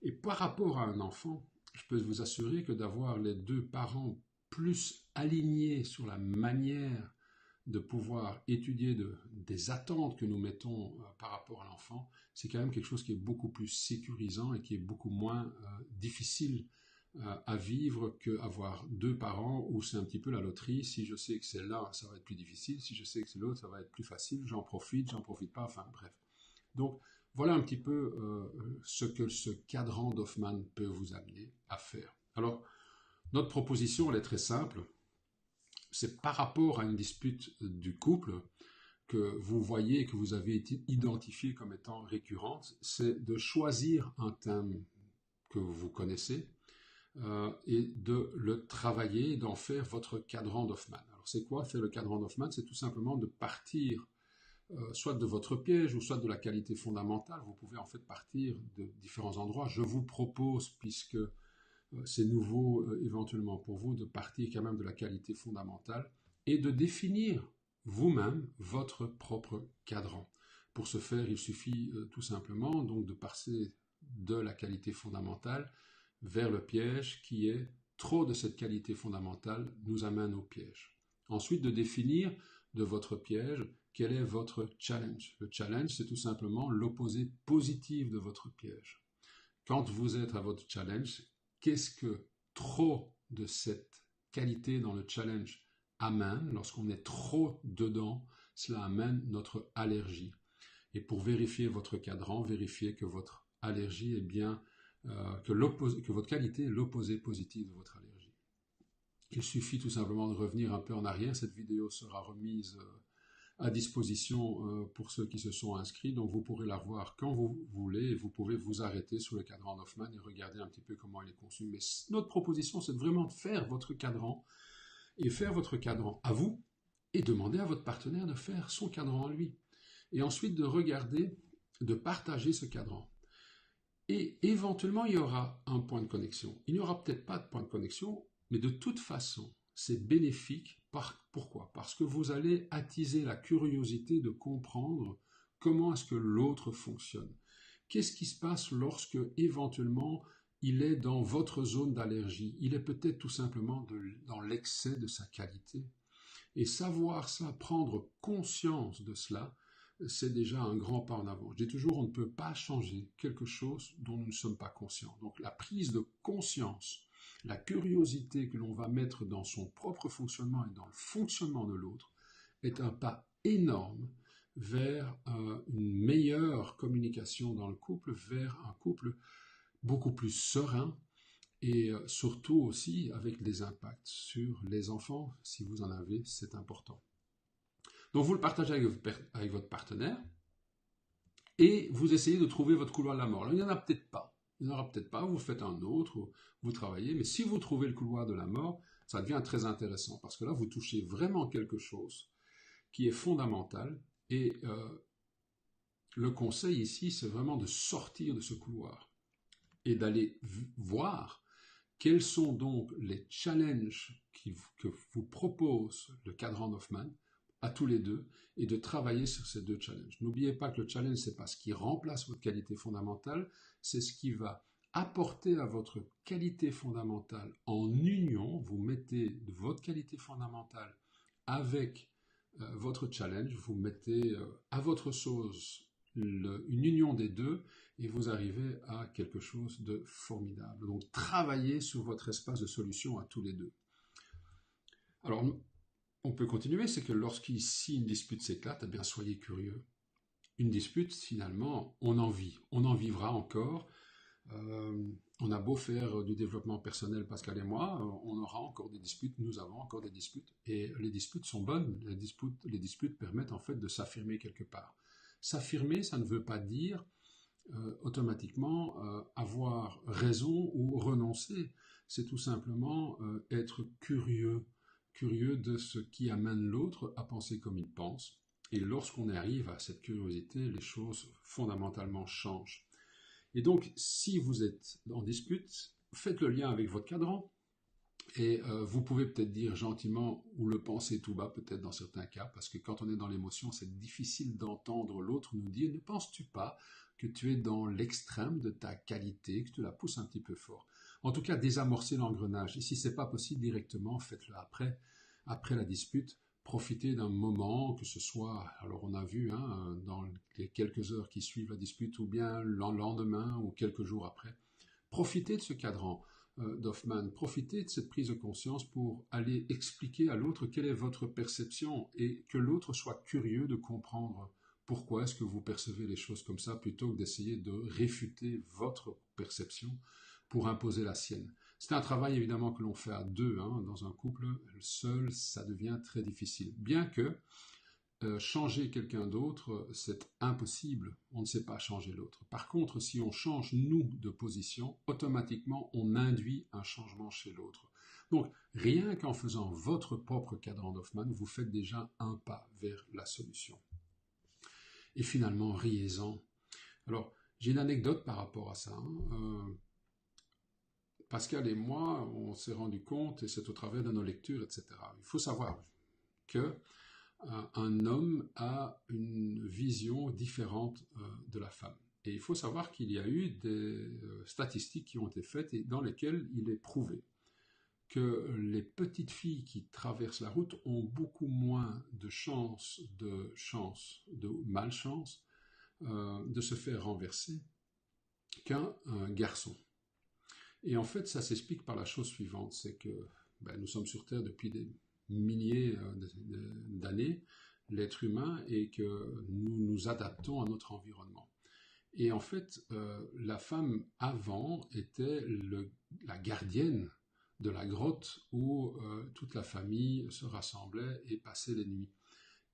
Et par rapport à un enfant, je peux vous assurer que d'avoir les deux parents plus alignés sur la manière de pouvoir étudier des attentes que nous mettons par rapport à l'enfant, c'est quand même quelque chose qui est beaucoup plus sécurisant et qui est beaucoup moins difficile à vivre qu'avoir deux parents où c'est un petit peu la loterie. Si je sais que c'est là, ça va être plus difficile. Si je sais que c'est l'autre, ça va être plus facile. J'en profite pas, enfin bref. Donc, voilà un petit peu ce que ce cadran d'Hoffmann peut vous amener à faire. Alors, notre proposition, elle est très simple. C'est par rapport à une dispute du couple que vous voyez, que vous avez été identifié comme étant récurrente, c'est de choisir un thème que vous connaissez et de le travailler, d'en faire votre cadran d'Hoffmann. Alors, c'est quoi faire le cadran d'Hoffmann? C'est tout simplement de partir soit de votre piège ou soit de la qualité fondamentale. Vous pouvez en fait partir de différents endroits. Je vous propose, puisque c'est nouveau éventuellement pour vous, de partir quand même de la qualité fondamentale et de définir vous-même votre propre cadran. Pour ce faire, il suffit tout simplement donc de passer de la qualité fondamentale vers le piège qui est trop de cette qualité fondamentale nous amène au piège. Ensuite, de définir de votre piège quel est votre challenge. Le challenge, c'est tout simplement l'opposé positif de votre piège. Quand vous êtes à votre challenge, qu'est-ce que trop de cette qualité dans le challenge amène? Lorsqu'on est trop dedans, cela amène notre allergie. Et pour vérifier votre cadran, vérifiez que votre allergie est bien, que votre qualité est l'opposé positif de votre allergie. Il suffit tout simplement de revenir un peu en arrière. Cette vidéo sera remise à disposition pour ceux qui se sont inscrits, donc vous pourrez la voir quand vous voulez et vous pouvez vous arrêter sur le cadran d'Hoffman et regarder un petit peu comment il est conçu. Mais notre proposition, c'est vraiment de faire votre cadran et faire votre cadran à vous et demander à votre partenaire de faire son cadran à lui. Et ensuite de regarder, de partager ce cadran. Et éventuellement, il y aura un point de connexion. Il n'y aura peut-être pas de point de connexion, mais de toute façon, c'est bénéfique. Pourquoi? Parce que vous allez attiser la curiosité de comprendre comment est-ce que l'autre fonctionne. Qu'est-ce qui se passe lorsque, éventuellement, il est dans votre zone d'allergie? Il est peut-être tout simplement dans l'excès de sa qualité. Et savoir ça, prendre conscience de cela, c'est déjà un grand pas en avant. Je dis toujours, on ne peut pas changer quelque chose dont nous ne sommes pas conscients. Donc la prise de conscience, la curiosité que l'on va mettre dans son propre fonctionnement et dans le fonctionnement de l'autre est un pas énorme vers une meilleure communication dans le couple, vers un couple beaucoup plus serein et surtout aussi avec des impacts sur les enfants. Si vous en avez, c'est important. Donc vous le partagez avec votre partenaire et vous essayez de trouver votre couloir de la mort. Alors, il n'y en a peut-être pas. Il n'y en aura peut-être pas, vous faites un autre, vous travaillez, mais si vous trouvez le couloir de la mort, ça devient très intéressant parce que là, vous touchez vraiment quelque chose qui est fondamental et le conseil ici, c'est vraiment de sortir de ce couloir et d'aller voir quels sont donc les challenges que vous propose le cadran d'Hoffman à tous les deux et de travailler sur ces deux challenges. N'oubliez pas que le challenge, c'est pas ce qui remplace votre qualité fondamentale, c'est ce qui va apporter à votre qualité fondamentale en union. Vous mettez votre qualité fondamentale avec votre challenge, vous mettez à votre sauce une union des deux et vous arrivez à quelque chose de formidable. Donc travaillez sur votre espace de solution à tous les deux. Alors on peut continuer, c'est que lorsqu'ici une dispute s'éclate, eh bien soyez curieux. Une dispute, finalement, on en vivra encore. On a beau faire du développement personnel, Pascal et moi, on aura encore des disputes, nous avons encore des disputes. Et les disputes sont bonnes, les disputes permettent en fait de s'affirmer quelque part. S'affirmer, ça ne veut pas dire automatiquement avoir raison ou renoncer. C'est tout simplement être curieux de ce qui amène l'autre à penser comme il pense. Et lorsqu'on arrive à cette curiosité, les choses fondamentalement changent. Et donc, si vous êtes en dispute, faites le lien avec votre cadran. Et vous pouvez peut-être dire gentiment ou le penser tout bas, peut-être dans certains cas, parce que quand on est dans l'émotion, c'est difficile d'entendre l'autre nous dire « Ne penses-tu pas que tu es dans l'extrême de ta qualité, que tu la pousses un petit peu fort ?» En tout cas, désamorcer l'engrenage. Et si ce n'est pas possible directement, faites-le après la dispute. Profitez d'un moment, que ce soit, alors on a vu, dans les quelques heures qui suivent la dispute, ou bien le lendemain, ou quelques jours après. Profitez de ce cadran d'Hoffman, profitez de cette prise de conscience pour aller expliquer à l'autre quelle est votre perception et que l'autre soit curieux de comprendre pourquoi est-ce que vous percevez les choses comme ça plutôt que d'essayer de réfuter votre perception pour imposer la sienne. C'est un travail évidemment que l'on fait à deux, dans un couple, seul ça devient très difficile. Bien que changer quelqu'un d'autre, c'est impossible, on ne sait pas changer l'autre. Par contre, si on change nous de position, automatiquement on induit un changement chez l'autre. Donc, rien qu'en faisant votre propre cadran d'Hoffman, vous faites déjà un pas vers la solution. Et finalement, riez-en. Alors, j'ai une anecdote par rapport à ça. Pascal et moi, on s'est rendu compte, et c'est au travers de nos lectures, etc. Il faut savoir que un homme a une vision différente de la femme. Et il faut savoir qu'il y a eu des statistiques qui ont été faites et dans lesquelles il est prouvé que les petites filles qui traversent la route ont beaucoup moins de de malchance, de se faire renverser qu'un garçon. Et en fait, ça s'explique par la chose suivante, c'est que nous sommes sur Terre depuis des milliers d'années, l'être humain, et que nous nous adaptons à notre environnement. Et en fait, la femme avant était la gardienne de la grotte où toute la famille se rassemblait et passait les nuits.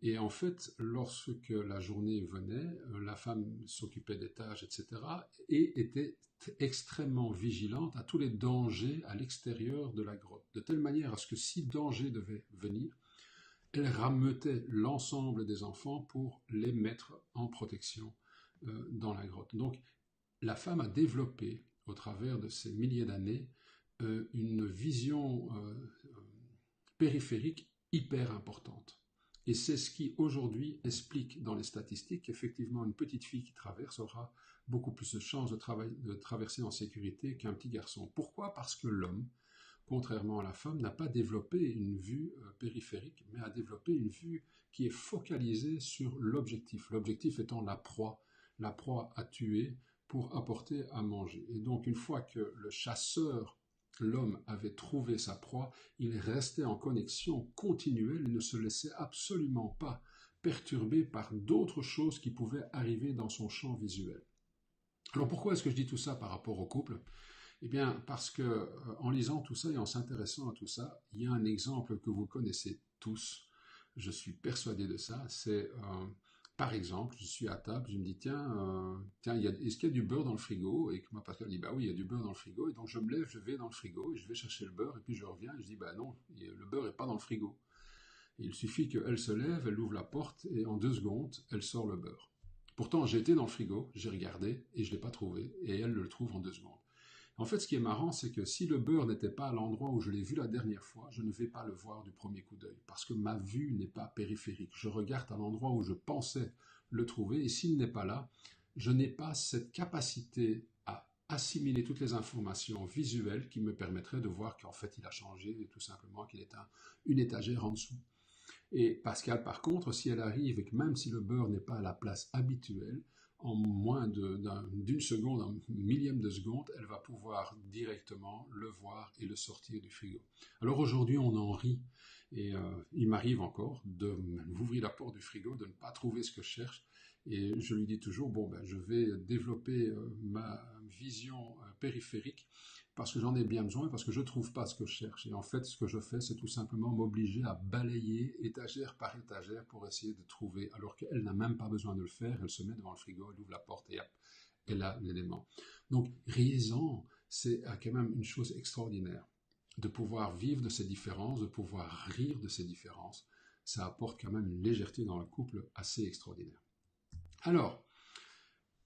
Et en fait, lorsque la journée venait, la femme s'occupait des tâches, etc., et était extrêmement vigilante à tous les dangers à l'extérieur de la grotte, de telle manière à ce que si danger devait venir, elle rameutait l'ensemble des enfants pour les mettre en protection dans la grotte. Donc, la femme a développé, au travers de ces milliers d'années, une vision périphérique hyper importante. Et c'est ce qui, aujourd'hui, explique dans les statistiques qu'effectivement, une petite fille qui traverse aura beaucoup plus de chances de traverser en sécurité qu'un petit garçon. Pourquoi? Parce que l'homme, contrairement à la femme, n'a pas développé une vue périphérique, mais a développé une vue qui est focalisée sur l'objectif. L'objectif étant la proie à tuer pour apporter à manger. Et donc, une fois que le chasseur, l'homme, avait trouvé sa proie, il restait en connexion continuelle et ne se laissait absolument pas perturbé par d'autres choses qui pouvaient arriver dans son champ visuel. Alors pourquoi est-ce que je dis tout ça par rapport au couple? Eh bien, parce que en lisant tout ça et en s'intéressant à tout ça, il y a un exemple que vous connaissez tous. Je suis persuadé de ça. C'est, par exemple, je suis à table, je me dis, tiens, est-ce qu'il y a du beurre dans le frigo? Et que moi, Pascal dit, bah oui, il y a du beurre dans le frigo. Et donc, je me lève, je vais dans le frigo, et je vais chercher le beurre, et puis je reviens, et je dis, bah non, le beurre n'est pas dans le frigo. Et il suffit qu'elle se lève, elle ouvre la porte, et en 2 secondes, elle sort le beurre. Pourtant, j'ai été dans le frigo, j'ai regardé, et je ne l'ai pas trouvé, et elle le trouve en 2 secondes. En fait, ce qui est marrant, c'est que si le beurre n'était pas à l'endroit où je l'ai vu la dernière fois, je ne vais pas le voir du premier coup d'œil, parce que ma vue n'est pas périphérique. Je regarde à l'endroit où je pensais le trouver, et s'il n'est pas là, je n'ai pas cette capacité à assimiler toutes les informations visuelles qui me permettraient de voir qu'en fait il a changé, et tout simplement qu'il est une étagère en dessous. Et Pascal, par contre, si elle arrive et que même si le beurre n'est pas à la place habituelle, en moins d'une seconde, un millième de seconde, elle va pouvoir directement le voir et le sortir du frigo. Alors aujourd'hui, on en rit. Et il m'arrive encore d'ouvrir la porte du frigo, de ne pas trouver ce que je cherche. Et je lui dis toujours, bon, je vais développer ma vision périphérique parce que j'en ai bien besoin, parce que je ne trouve pas ce que je cherche. Et en fait, ce que je fais, c'est tout simplement m'obliger à balayer étagère par étagère pour essayer de trouver, alors qu'elle n'a même pas besoin de le faire, elle se met devant le frigo, elle ouvre la porte et hop, elle a l'élément. Donc, riez-en, c'est quand même une chose extraordinaire de pouvoir vivre de ces différences, de pouvoir rire de ces différences. Ça apporte quand même une légèreté dans le couple assez extraordinaire. Alors,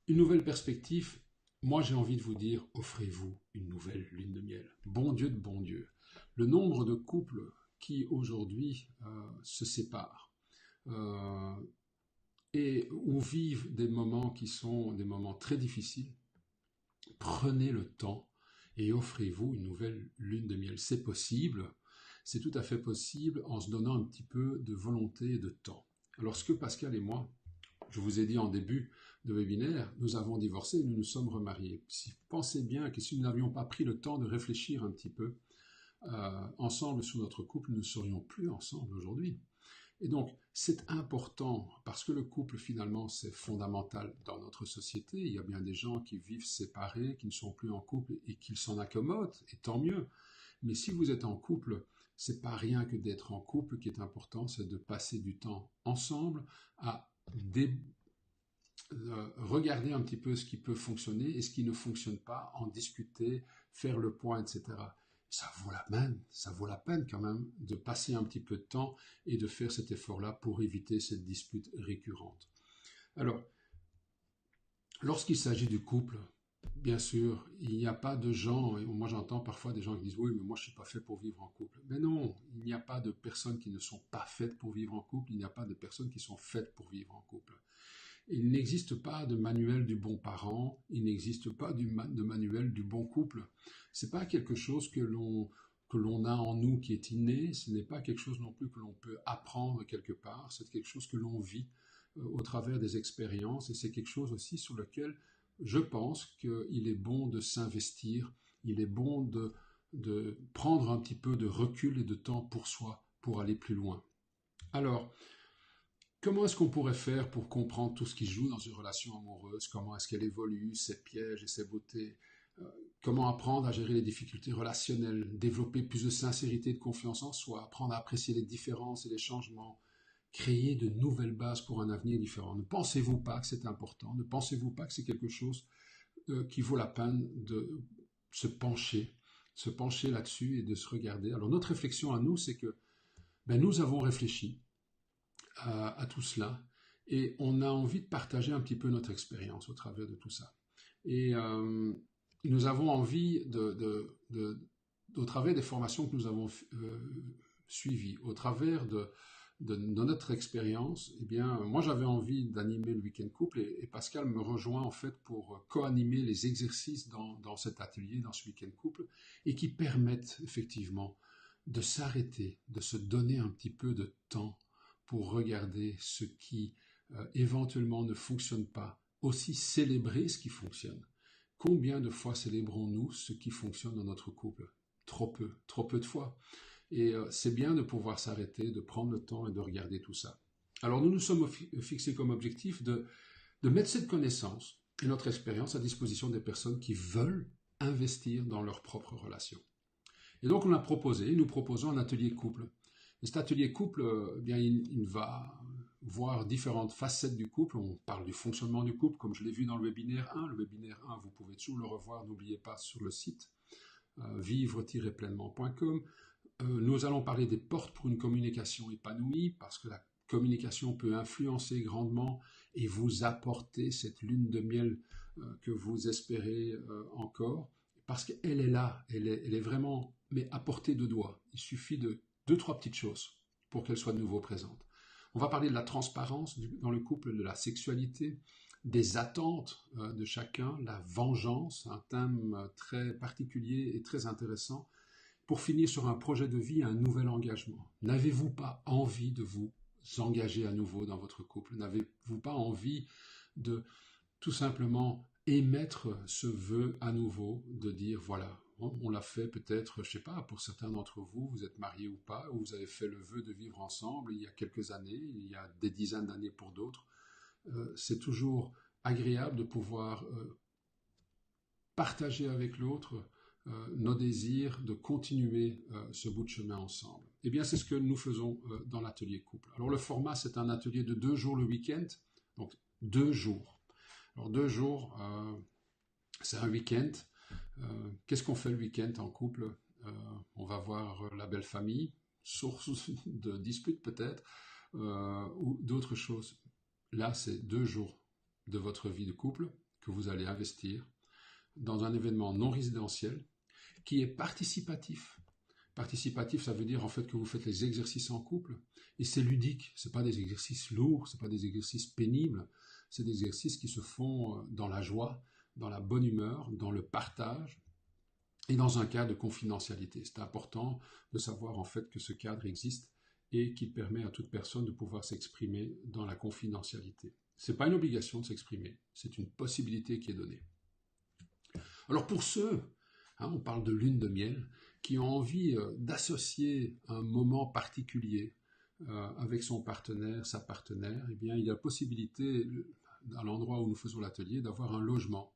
une nouvelle perspective. Moi, j'ai envie de vous dire, offrez-vous une nouvelle lune de miel. Bon Dieu de bon Dieu. Le nombre de couples qui aujourd'hui se séparent et où vivent des moments qui sont des moments très difficiles, prenez le temps et offrez-vous une nouvelle lune de miel. C'est possible, c'est tout à fait possible en se donnant un petit peu de volonté et de temps. Alors, ce que Pascal et moi, je vous ai dit en début de webinaire, nous avons divorcé et nous nous sommes remariés. Pensez bien que si nous n'avions pas pris le temps de réfléchir un petit peu ensemble sur notre couple, nous ne serions plus ensemble aujourd'hui. Et donc, c'est important parce que le couple, finalement, c'est fondamental dans notre société. Il y a bien des gens qui vivent séparés, qui ne sont plus en couple et qui s'en accommodent, et tant mieux. Mais si vous êtes en couple, c'est pas rien que d'être en couple qui est important, c'est de passer du temps ensemble à regarder un petit peu ce qui peut fonctionner et ce qui ne fonctionne pas, en discuter, faire le point, etc. Ça vaut la peine quand même de passer un petit peu de temps et de faire cet effort-là pour éviter cette dispute récurrente. Alors, lorsqu'il s'agit du couple, bien sûr, il n'y a pas de gens, et moi j'entends parfois des gens qui disent « oui, mais moi je ne suis pas fait pour vivre en couple ». Mais non, il n'y a pas de personnes qui ne sont pas faites pour vivre en couple, il n'y a pas de personnes qui sont faites pour vivre en couple. Il n'existe pas de manuel du bon parent, il n'existe pas de manuel du bon couple. C'est pas quelque chose que l'on que l'on a en nous qui est inné, ce n'est pas quelque chose non plus que l'on peut apprendre quelque part, c'est quelque chose que l'on vit au travers des expériences, et c'est quelque chose aussi sur lequel je pense qu'il est bon de s'investir, il est bon de prendre un petit peu de recul et de temps pour soi, pour aller plus loin. Alors, comment est-ce qu'on pourrait faire pour comprendre tout ce qui se joue dans une relation amoureuse? Comment est-ce qu'elle évolue, ses pièges et ses beautés? Comment apprendre à gérer les difficultés relationnelles, développer plus de sincérité et de confiance en soi, apprendre à apprécier les différences et les changements, créer de nouvelles bases pour un avenir différent. Ne pensez-vous pas que c'est important? Ne pensez-vous pas que c'est quelque chose qui vaut la peine de se pencher là-dessus et de se regarder? Alors notre réflexion à nous, c'est que nous avons réfléchi à tout cela et on a envie de partager un petit peu notre expérience au travers de tout ça. Et nous avons envie au travers des formations que nous avons suivies, au travers de notre expérience, eh bien, moi j'avais envie d'animer le week-end couple et Pascal me rejoint en fait pour co-animer les exercices dans cet atelier, dans ce week-end couple, et qui permettent effectivement de s'arrêter, de se donner un petit peu de temps pour regarder ce qui éventuellement ne fonctionne pas, aussi célébrer ce qui fonctionne. Combien de fois célébrons-nous ce qui fonctionne dans notre couple? Trop peu de fois. Et c'est bien de pouvoir s'arrêter, de prendre le temps et de regarder tout ça. Alors nous nous sommes fixés comme objectif de mettre cette connaissance et notre expérience à disposition des personnes qui veulent investir dans leur propre relation. Et donc nous proposons un atelier couple. Et cet atelier couple, bien, il va voir différentes facettes du couple. On parle du fonctionnement du couple, comme je l'ai vu dans le webinaire 1. Le webinaire 1, vous pouvez toujours le revoir, n'oubliez pas, sur le site vivre-pleinement.com. Nous allons parler des portes pour une communication épanouie, parce que la communication peut influencer grandement et vous apporter cette lune de miel que vous espérez encore, parce qu'elle est là, elle est vraiment, mais à portée de doigt. Il suffit de 2-3 petites choses pour qu'elle soit de nouveau présente. On va parler de la transparence dans le couple, de la sexualité, des attentes de chacun, la vengeance, un thème très particulier et très intéressant, pour finir sur un projet de vie, un nouvel engagement. N'avez-vous pas envie de vous engager à nouveau dans votre couple? N'avez-vous pas envie de tout simplement émettre ce vœu à nouveau, de dire voilà, on l'a fait peut-être, je ne sais pas, pour certains d'entre vous, vous êtes mariés ou pas, ou vous avez fait le vœu de vivre ensemble il y a quelques années, il y a des dizaines d'années pour d'autres. C'est toujours agréable de pouvoir partager avec l'autre nos désirs de continuer ce bout de chemin ensemble. Eh bien, c'est ce que nous faisons dans l'atelier couple. Alors, le format, c'est un atelier de 2 jours le week-end, donc 2 jours. Alors, 2 jours, c'est un week-end. Qu'est-ce qu'on fait le week-end en couple? On va voir la belle famille, source de disputes peut-être, ou d'autres choses. Là, c'est 2 jours de votre vie de couple que vous allez investir dans un événement non résidentiel qui est participatif. Participatif, ça veut dire en fait que vous faites les exercices en couple et c'est ludique. C'est pas des exercices lourds, c'est pas des exercices pénibles. C'est des exercices qui se font dans la joie, dans la bonne humeur, dans le partage et dans un cadre de confidentialité. C'est important de savoir en fait que ce cadre existe et qu'il permet à toute personne de pouvoir s'exprimer dans la confidentialité. C'est pas une obligation de s'exprimer, c'est une possibilité qui est donnée. Alors pour ceux, on parle de lune de miel, qui ont envie d'associer un moment particulier avec son partenaire, sa partenaire, eh bien il y a la possibilité, à l'endroit où nous faisons l'atelier, d'avoir un logement.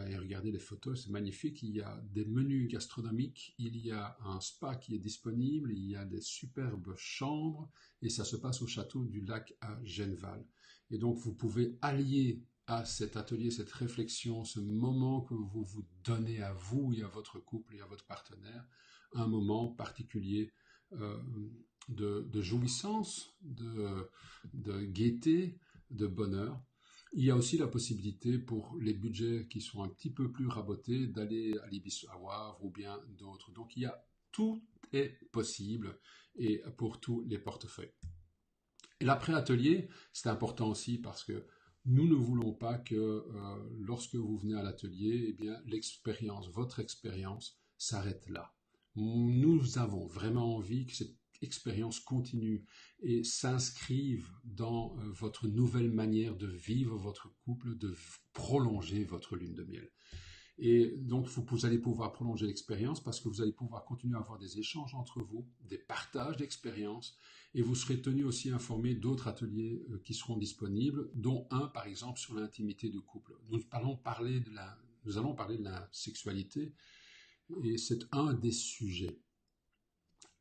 Et regardez les photos, c'est magnifique, il y a des menus gastronomiques, il y a un spa qui est disponible, il y a des superbes chambres, et ça se passe au château du Lac à Genneval. Et donc vous pouvez allier à cet atelier, cette réflexion, ce moment que vous vous donnez à vous et à votre couple et à votre partenaire, un moment particulier de jouissance, de gaieté, de bonheur. Il y a aussi la possibilité pour les budgets qui sont un petit peu plus rabotés d'aller à l'Ibis à Wavre ou bien d'autres. Donc tout est possible et pour tous les portefeuilles. Et l'après-atelier, c'est important aussi parce que nous ne voulons pas que lorsque vous venez à l'atelier, eh bien l'expérience, votre expérience s'arrête là. Nous avons vraiment envie que cette expérience continue et s'inscrive dans votre nouvelle manière de vivre votre couple, de prolonger votre lune de miel. Et donc, vous allez pouvoir prolonger l'expérience parce que vous allez pouvoir continuer à avoir des échanges entre vous, des partages d'expériences, et vous serez tenu aussi informé d'autres ateliers qui seront disponibles, dont un, par exemple, sur l'intimité du couple. Nous allons parler de la sexualité, et c'est un des sujets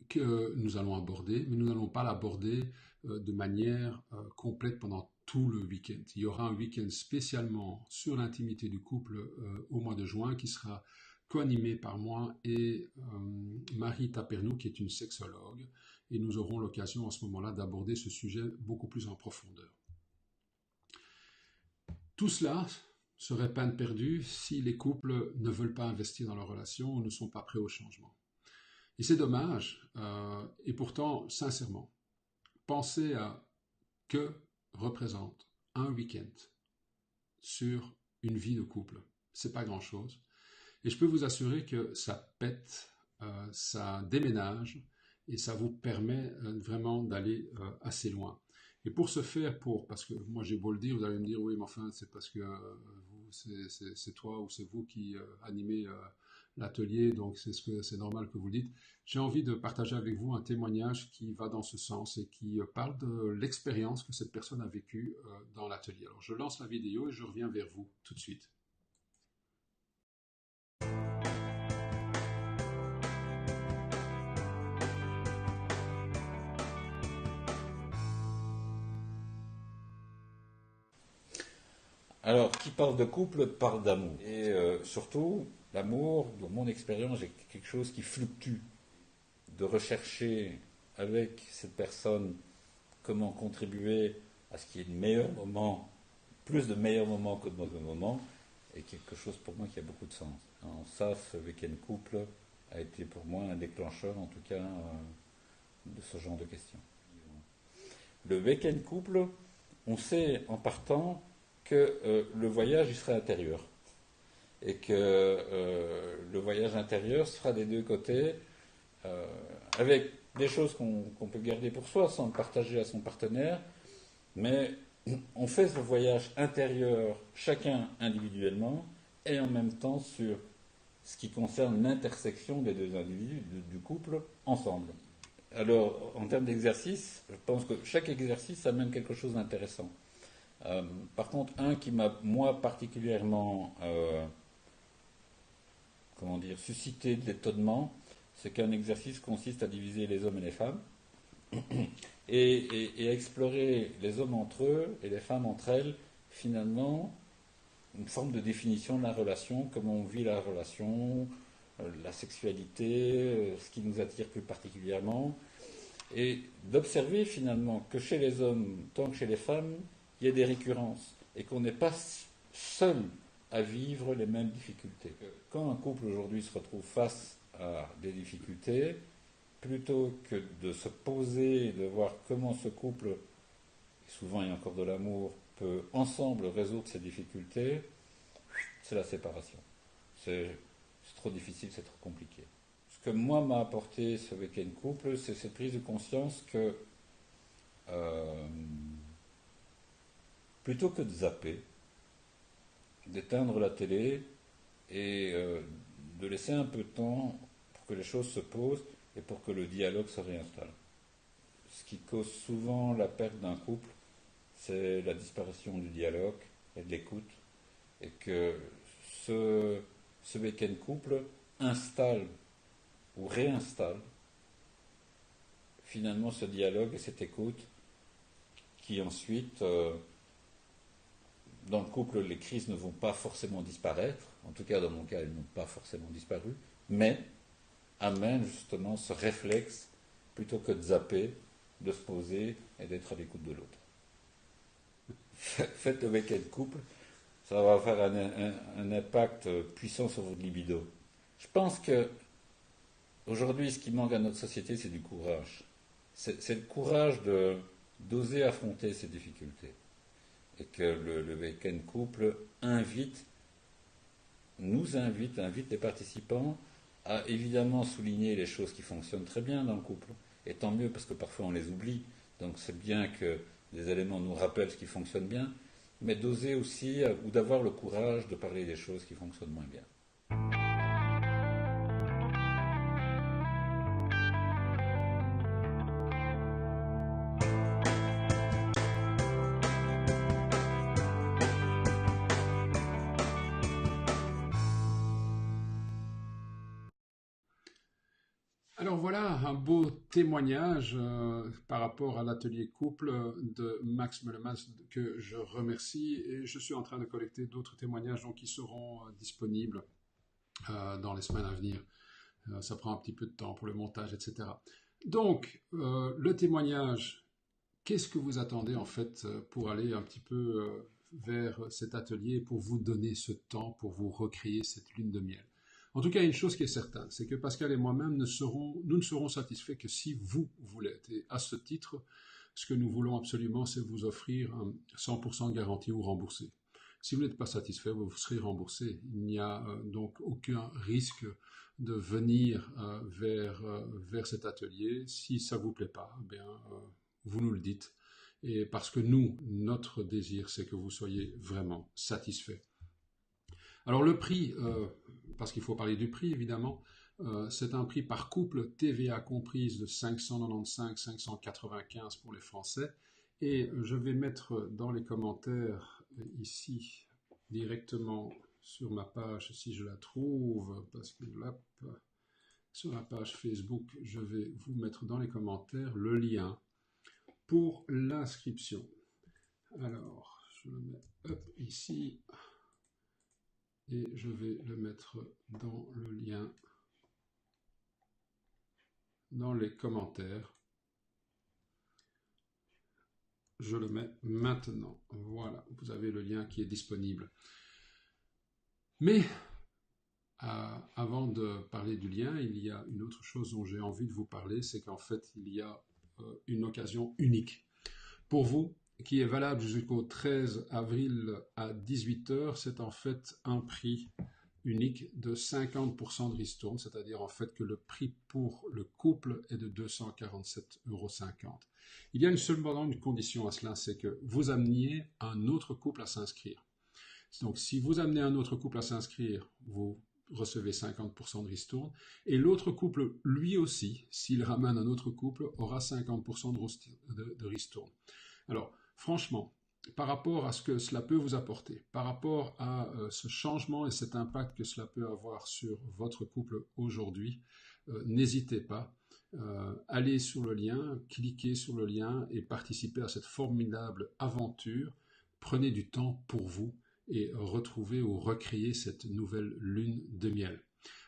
que nous allons aborder, mais nous n'allons pas l'aborder de manière complète pendant tout le week-end. Il y aura un week-end spécialement sur l'intimité du couple au mois de juin qui sera co-animé par moi et Marie Tapernou qui est une sexologue et nous aurons l'occasion à ce moment-là d'aborder ce sujet beaucoup plus en profondeur. Tout cela serait peine perdue si les couples ne veulent pas investir dans leur relation ou ne sont pas prêts au changement. Et c'est dommage, et pourtant, sincèrement, pensez à que représente un week-end sur une vie de couple. C'est pas grand-chose. Et je peux vous assurer que ça pète, ça déménage, et ça vous permet vraiment d'aller assez loin. Et pour ce faire, parce que moi j'ai beau le dire, vous allez me dire, oui, mais enfin, c'est parce que c'est toi ou c'est vous qui animez l'atelier, donc c'est normal que vous le dites. J'ai envie de partager avec vous un témoignage qui va dans ce sens et qui parle de l'expérience que cette personne a vécue dans l'atelier. Alors je lance la vidéo et je reviens vers vous tout de suite. Alors, qui parle de couple parle d'amour. Et surtout, l'amour, dans mon expérience, est quelque chose qui fluctue. De rechercher avec cette personne comment contribuer à ce qu'il y ait de meilleurs moments, plus de meilleurs moments que de mauvais moments, est quelque chose pour moi qui a beaucoup de sens. Alors ça, ce week-end couple a été pour moi un déclencheur, en tout cas, de ce genre de questions. Le week-end couple, on sait en partant que le voyage il sera intérieur et que le voyage intérieur sera des deux côtés avec des choses qu'on peut garder pour soi sans le partager à son partenaire, mais on fait ce voyage intérieur chacun individuellement et en même temps sur ce qui concerne l'intersection des deux individus du couple ensemble. Alors, en termes d'exercice, je pense que chaque exercice amène quelque chose d'intéressant. Par contre, un qui m'a, moi, particulièrement suscité de l'étonnement, c'est qu'un exercice consiste à diviser les hommes et les femmes et à explorer les hommes entre eux et les femmes entre elles, finalement, une forme de définition de la relation, comment on vit la relation, la sexualité, ce qui nous attire plus particulièrement, et d'observer finalement que chez les hommes, tant que chez les femmes, il y a des récurrences et qu'on n'est pas seul à vivre les mêmes difficultés. Quand un couple aujourd'hui se retrouve face à des difficultés, plutôt que de se poser et de voir comment ce couple, souvent il y a encore de l'amour, peut ensemble résoudre ces difficultés, c'est la séparation. C'est trop difficile, c'est trop compliqué. Ce que moi m'a apporté ce week-end couple, c'est cette prise de conscience que plutôt que de zapper, d'éteindre la télé et de laisser un peu de temps pour que les choses se posent et pour que le dialogue se réinstalle. Ce qui cause souvent la perte d'un couple, c'est la disparition du dialogue et de l'écoute, et que ce week-end couple installe ou réinstalle finalement ce dialogue et cette écoute qui ensuite, dans le couple, les crises ne vont pas forcément disparaître, en tout cas dans mon cas elles n'ont pas forcément disparu, mais amènent justement ce réflexe, plutôt que de zapper, de se poser et d'être à l'écoute de l'autre. Faites le week-end couple, ça va faire un impact puissant sur votre libido. Je pense que aujourd'hui, ce qui manque à notre société, c'est du courage. C'est le courage d'oser affronter ces difficultés. Et que le week-end couple invite les participants à évidemment souligner les choses qui fonctionnent très bien dans le couple, et tant mieux parce que parfois on les oublie, donc c'est bien que des éléments nous rappellent ce qui fonctionne bien, mais d'oser aussi ou d'avoir le courage de parler des choses qui fonctionnent moins bien. Alors voilà un beau témoignage par rapport à l'atelier couple de Max Mellemans que je remercie et je suis en train de collecter d'autres témoignages donc, qui seront disponibles dans les semaines à venir. Ça prend un petit peu de temps pour le montage, etc. Donc, le témoignage, qu'est-ce que vous attendez en fait pour aller un petit peu vers cet atelier, pour vous donner ce temps, pour vous recréer cette lune de miel? En tout cas, une chose qui est certaine, c'est que Pascal et moi-même nous ne serons satisfaits que si vous l'êtes. Et à ce titre, ce que nous voulons absolument, c'est vous offrir un 100% de garantie ou remboursé. Si vous n'êtes pas satisfait, vous serez remboursé. Il n'y a donc aucun risque de venir vers cet atelier. Si ça ne vous plaît pas, eh bien, vous nous le dites. Et parce que notre désir, c'est que vous soyez vraiment satisfait. Alors le prix, parce qu'il faut parler du prix évidemment, c'est un prix par couple, TVA comprise de 595, pour les Français. Et je vais mettre dans les commentaires ici directement sur ma page si je la trouve, parce que là, sur la page Facebook, je vais vous mettre dans les commentaires le lien pour l'inscription. Alors, je le mets ici et je vais le mettre dans le lien dans les commentaires. Je le mets maintenant. Voilà, vous avez le lien qui est disponible. Mais avant de parler du lien, il y a une autre chose dont j'ai envie de vous parler, c'est qu'en fait, il y a une occasion unique pour vous qui est valable jusqu'au 13 avril à 18h. C'est en fait un prix unique de 50% de ristourne, c'est-à-dire en fait que le prix pour le couple est de 247,50 €. Il y a cependant une condition à cela, c'est que vous ameniez un autre couple à s'inscrire. Donc si vous amenez un autre couple à s'inscrire, vous recevez 50% de ristourne, et l'autre couple, lui aussi, s'il ramène un autre couple, aura 50% de ristourne. Alors, franchement, par rapport à ce que cela peut vous apporter, par rapport à ce changement et cet impact que cela peut avoir sur votre couple aujourd'hui, n'hésitez pas, allez sur le lien, cliquez sur le lien et participez à cette formidable aventure. Prenez du temps pour vous et retrouvez ou recréer cette nouvelle lune de miel.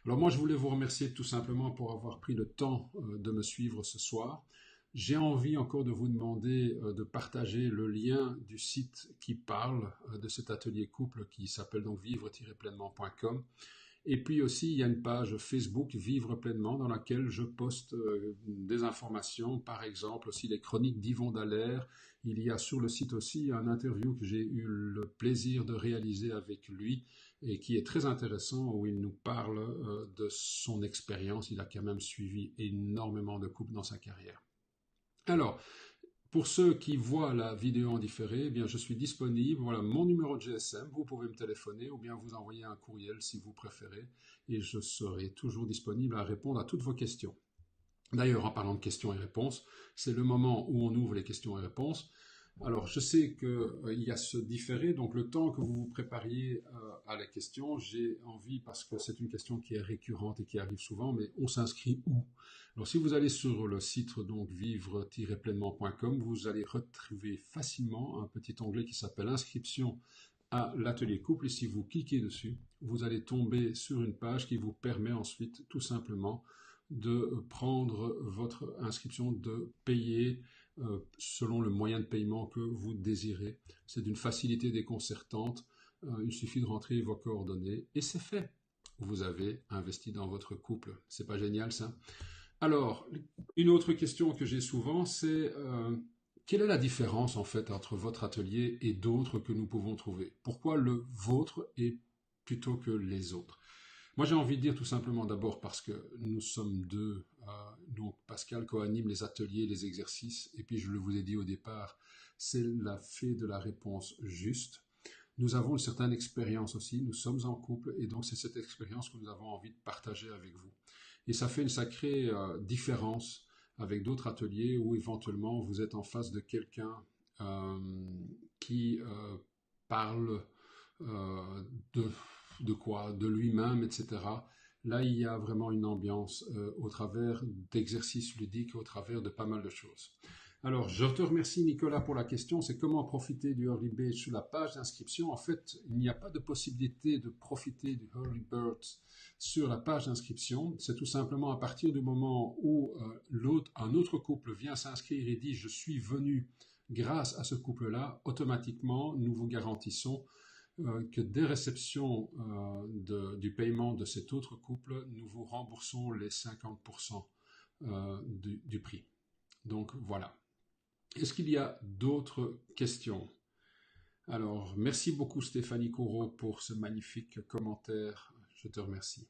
Alors moi, je voulais vous remercier tout simplement pour avoir pris le temps de me suivre ce soir. J'ai envie encore de vous demander de partager le lien du site qui parle de cet atelier couple qui s'appelle donc vivre-pleinement.com. Et puis aussi, il y a une page Facebook Vivre Pleinement dans laquelle je poste des informations, par exemple aussi les chroniques d'Yvon Dallaire. Il y a sur le site aussi un interview que j'ai eu le plaisir de réaliser avec lui et qui est très intéressant où il nous parle de son expérience. Il a quand même suivi énormément de couples dans sa carrière. Alors, pour ceux qui voient la vidéo en différé, eh bien, je suis disponible. Voilà mon numéro de GSM. Vous pouvez me téléphoner ou bien vous envoyer un courriel si vous préférez. Et je serai toujours disponible à répondre à toutes vos questions. D'ailleurs, en parlant de questions et réponses, c'est le moment où on ouvre les questions et réponses. Alors, je sais qu'il y a ce différé, donc le temps que vous vous prépariez à la question, j'ai envie, parce que c'est une question qui est récurrente et qui arrive souvent, mais on s'inscrit où? Alors, si vous allez sur le site donc vivre-pleinement.com, vous allez retrouver facilement un petit onglet qui s'appelle Inscription à l'atelier couple, et si vous cliquez dessus, vous allez tomber sur une page qui vous permet ensuite tout simplement de prendre votre inscription, de payer selon le moyen de paiement que vous désirez. C'est d'une facilité déconcertante. Il suffit de rentrer vos coordonnées et c'est fait. Vous avez investi dans votre couple. C'est pas génial ça? Alors, une autre question que j'ai souvent, c'est quelle est la différence en fait entre votre atelier et d'autres que nous pouvons trouver? Pourquoi le vôtre est plutôt que les autres? Moi, j'ai envie de dire tout simplement d'abord parce que nous sommes deux, donc Pascal co-anime les ateliers, les exercices, et puis je le vous ai dit au départ, c'est la fée de la réponse juste. Nous avons une certaine expérience aussi, nous sommes en couple, et donc c'est cette expérience que nous avons envie de partager avec vous. Et ça fait une sacrée différence avec d'autres ateliers où éventuellement vous êtes en face de quelqu'un euh, qui parle euh, de, de quoi, de lui-même, etc. Là, il y a vraiment une ambiance au travers d'exercices ludiques, au travers de pas mal de choses. Alors, je te remercie Nicolas pour la question. C'est comment profiter du Early Bird sur la page d'inscription. En fait, il n'y a pas de possibilité de profiter du Early Bird sur la page d'inscription. C'est tout simplement à partir du moment où un autre couple vient s'inscrire et dit je suis venu grâce à ce couple-là, automatiquement, nous vous garantissons que dès réception du paiement de cet autre couple, nous vous remboursons les 50% du prix. Donc voilà. Est-ce qu'il y a d'autres questions? Alors, merci beaucoup Stéphanie Corot pour ce magnifique commentaire. Je te remercie.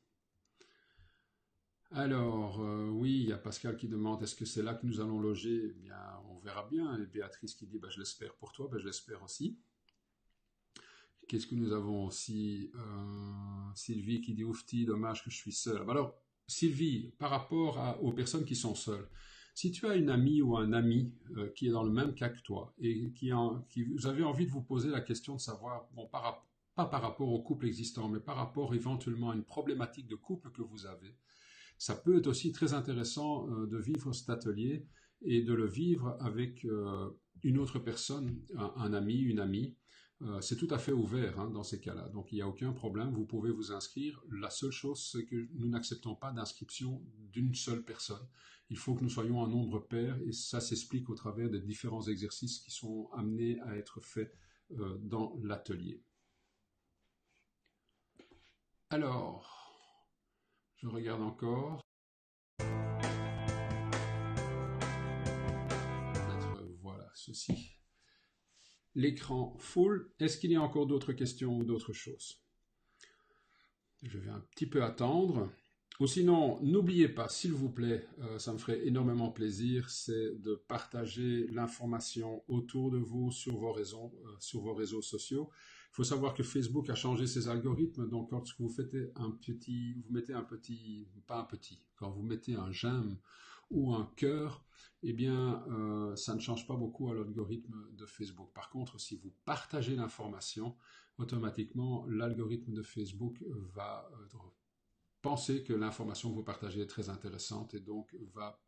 Alors, oui, il y a Pascal qui demande est-ce que c'est là que nous allons loger? Eh bien, on verra bien. Et Béatrice qui dit bah, je l'espère pour toi, bah, je l'espère aussi. Qu'est-ce que nous avons aussi Sylvie qui dit oufti, dommage que je suis seule. Alors, Sylvie, par rapport aux personnes qui sont seules, si tu as une amie ou un ami qui est dans le même cas que toi et qui vous avez envie de vous poser la question de savoir, bon, pas par rapport au couple existant, mais par rapport éventuellement à une problématique de couple que vous avez, ça peut être aussi très intéressant de vivre cet atelier et de le vivre avec une autre personne, un ami, une amie. C'est tout à fait ouvert dans ces cas-là. Donc il n'y a aucun problème, vous pouvez vous inscrire. La seule chose, c'est que nous n'acceptons pas d'inscription d'une seule personne. Il faut que nous soyons un nombre pair et ça s'explique au travers des différents exercices qui sont amenés à être faits dans l'atelier. Alors, je regarde encore. Voilà, ceci. L'écran full. Est-ce qu'il y a encore d'autres questions ou d'autres choses? Je vais un petit peu attendre. Ou sinon, n'oubliez pas, s'il vous plaît, ça me ferait énormément plaisir, c'est de partager l'information autour de vous sur vos réseaux sociaux. Il faut savoir que Facebook a changé ses algorithmes, donc quand vous mettez quand vous mettez un j'aime ou un cœur, eh bien, ça ne change pas beaucoup à l'algorithme de Facebook. Par contre, si vous partagez l'information, automatiquement, l'algorithme de Facebook va penser que l'information que vous partagez est très intéressante et donc va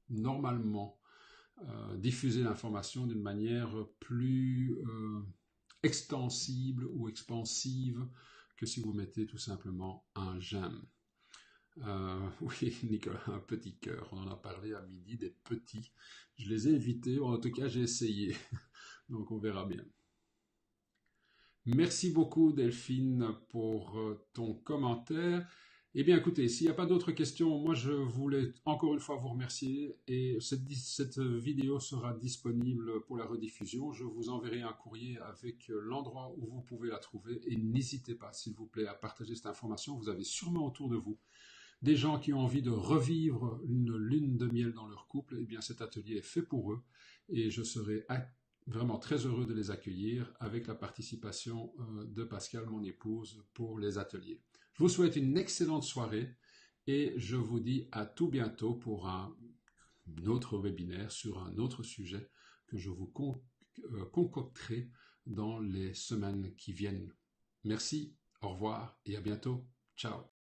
normalement diffuser l'information d'une manière plus extensible ou expansive que si vous mettez tout simplement un j'aime. Oui, Nicolas, un petit cœur. On en a parlé à midi, des petits. Je les ai évités, en tout cas j'ai essayé. Donc on verra bien. Merci beaucoup Delphine pour ton commentaire. Eh bien écoutez, s'il n'y a pas d'autres questions, moi je voulais encore une fois vous remercier et cette vidéo sera disponible pour la rediffusion. Je vous enverrai un courrier avec l'endroit où vous pouvez la trouver et n'hésitez pas s'il vous plaît à partager cette information. Vous avez sûrement autour de vous des gens qui ont envie de revivre une lune de miel dans leur couple. Eh bien cet atelier est fait pour eux et je serai vraiment très heureux de les accueillir avec la participation de Pascal, mon épouse, pour les ateliers. Je vous souhaite une excellente soirée et je vous dis à tout bientôt pour un autre webinaire sur un autre sujet que je vous concocterai dans les semaines qui viennent. Merci, au revoir et à bientôt. Ciao.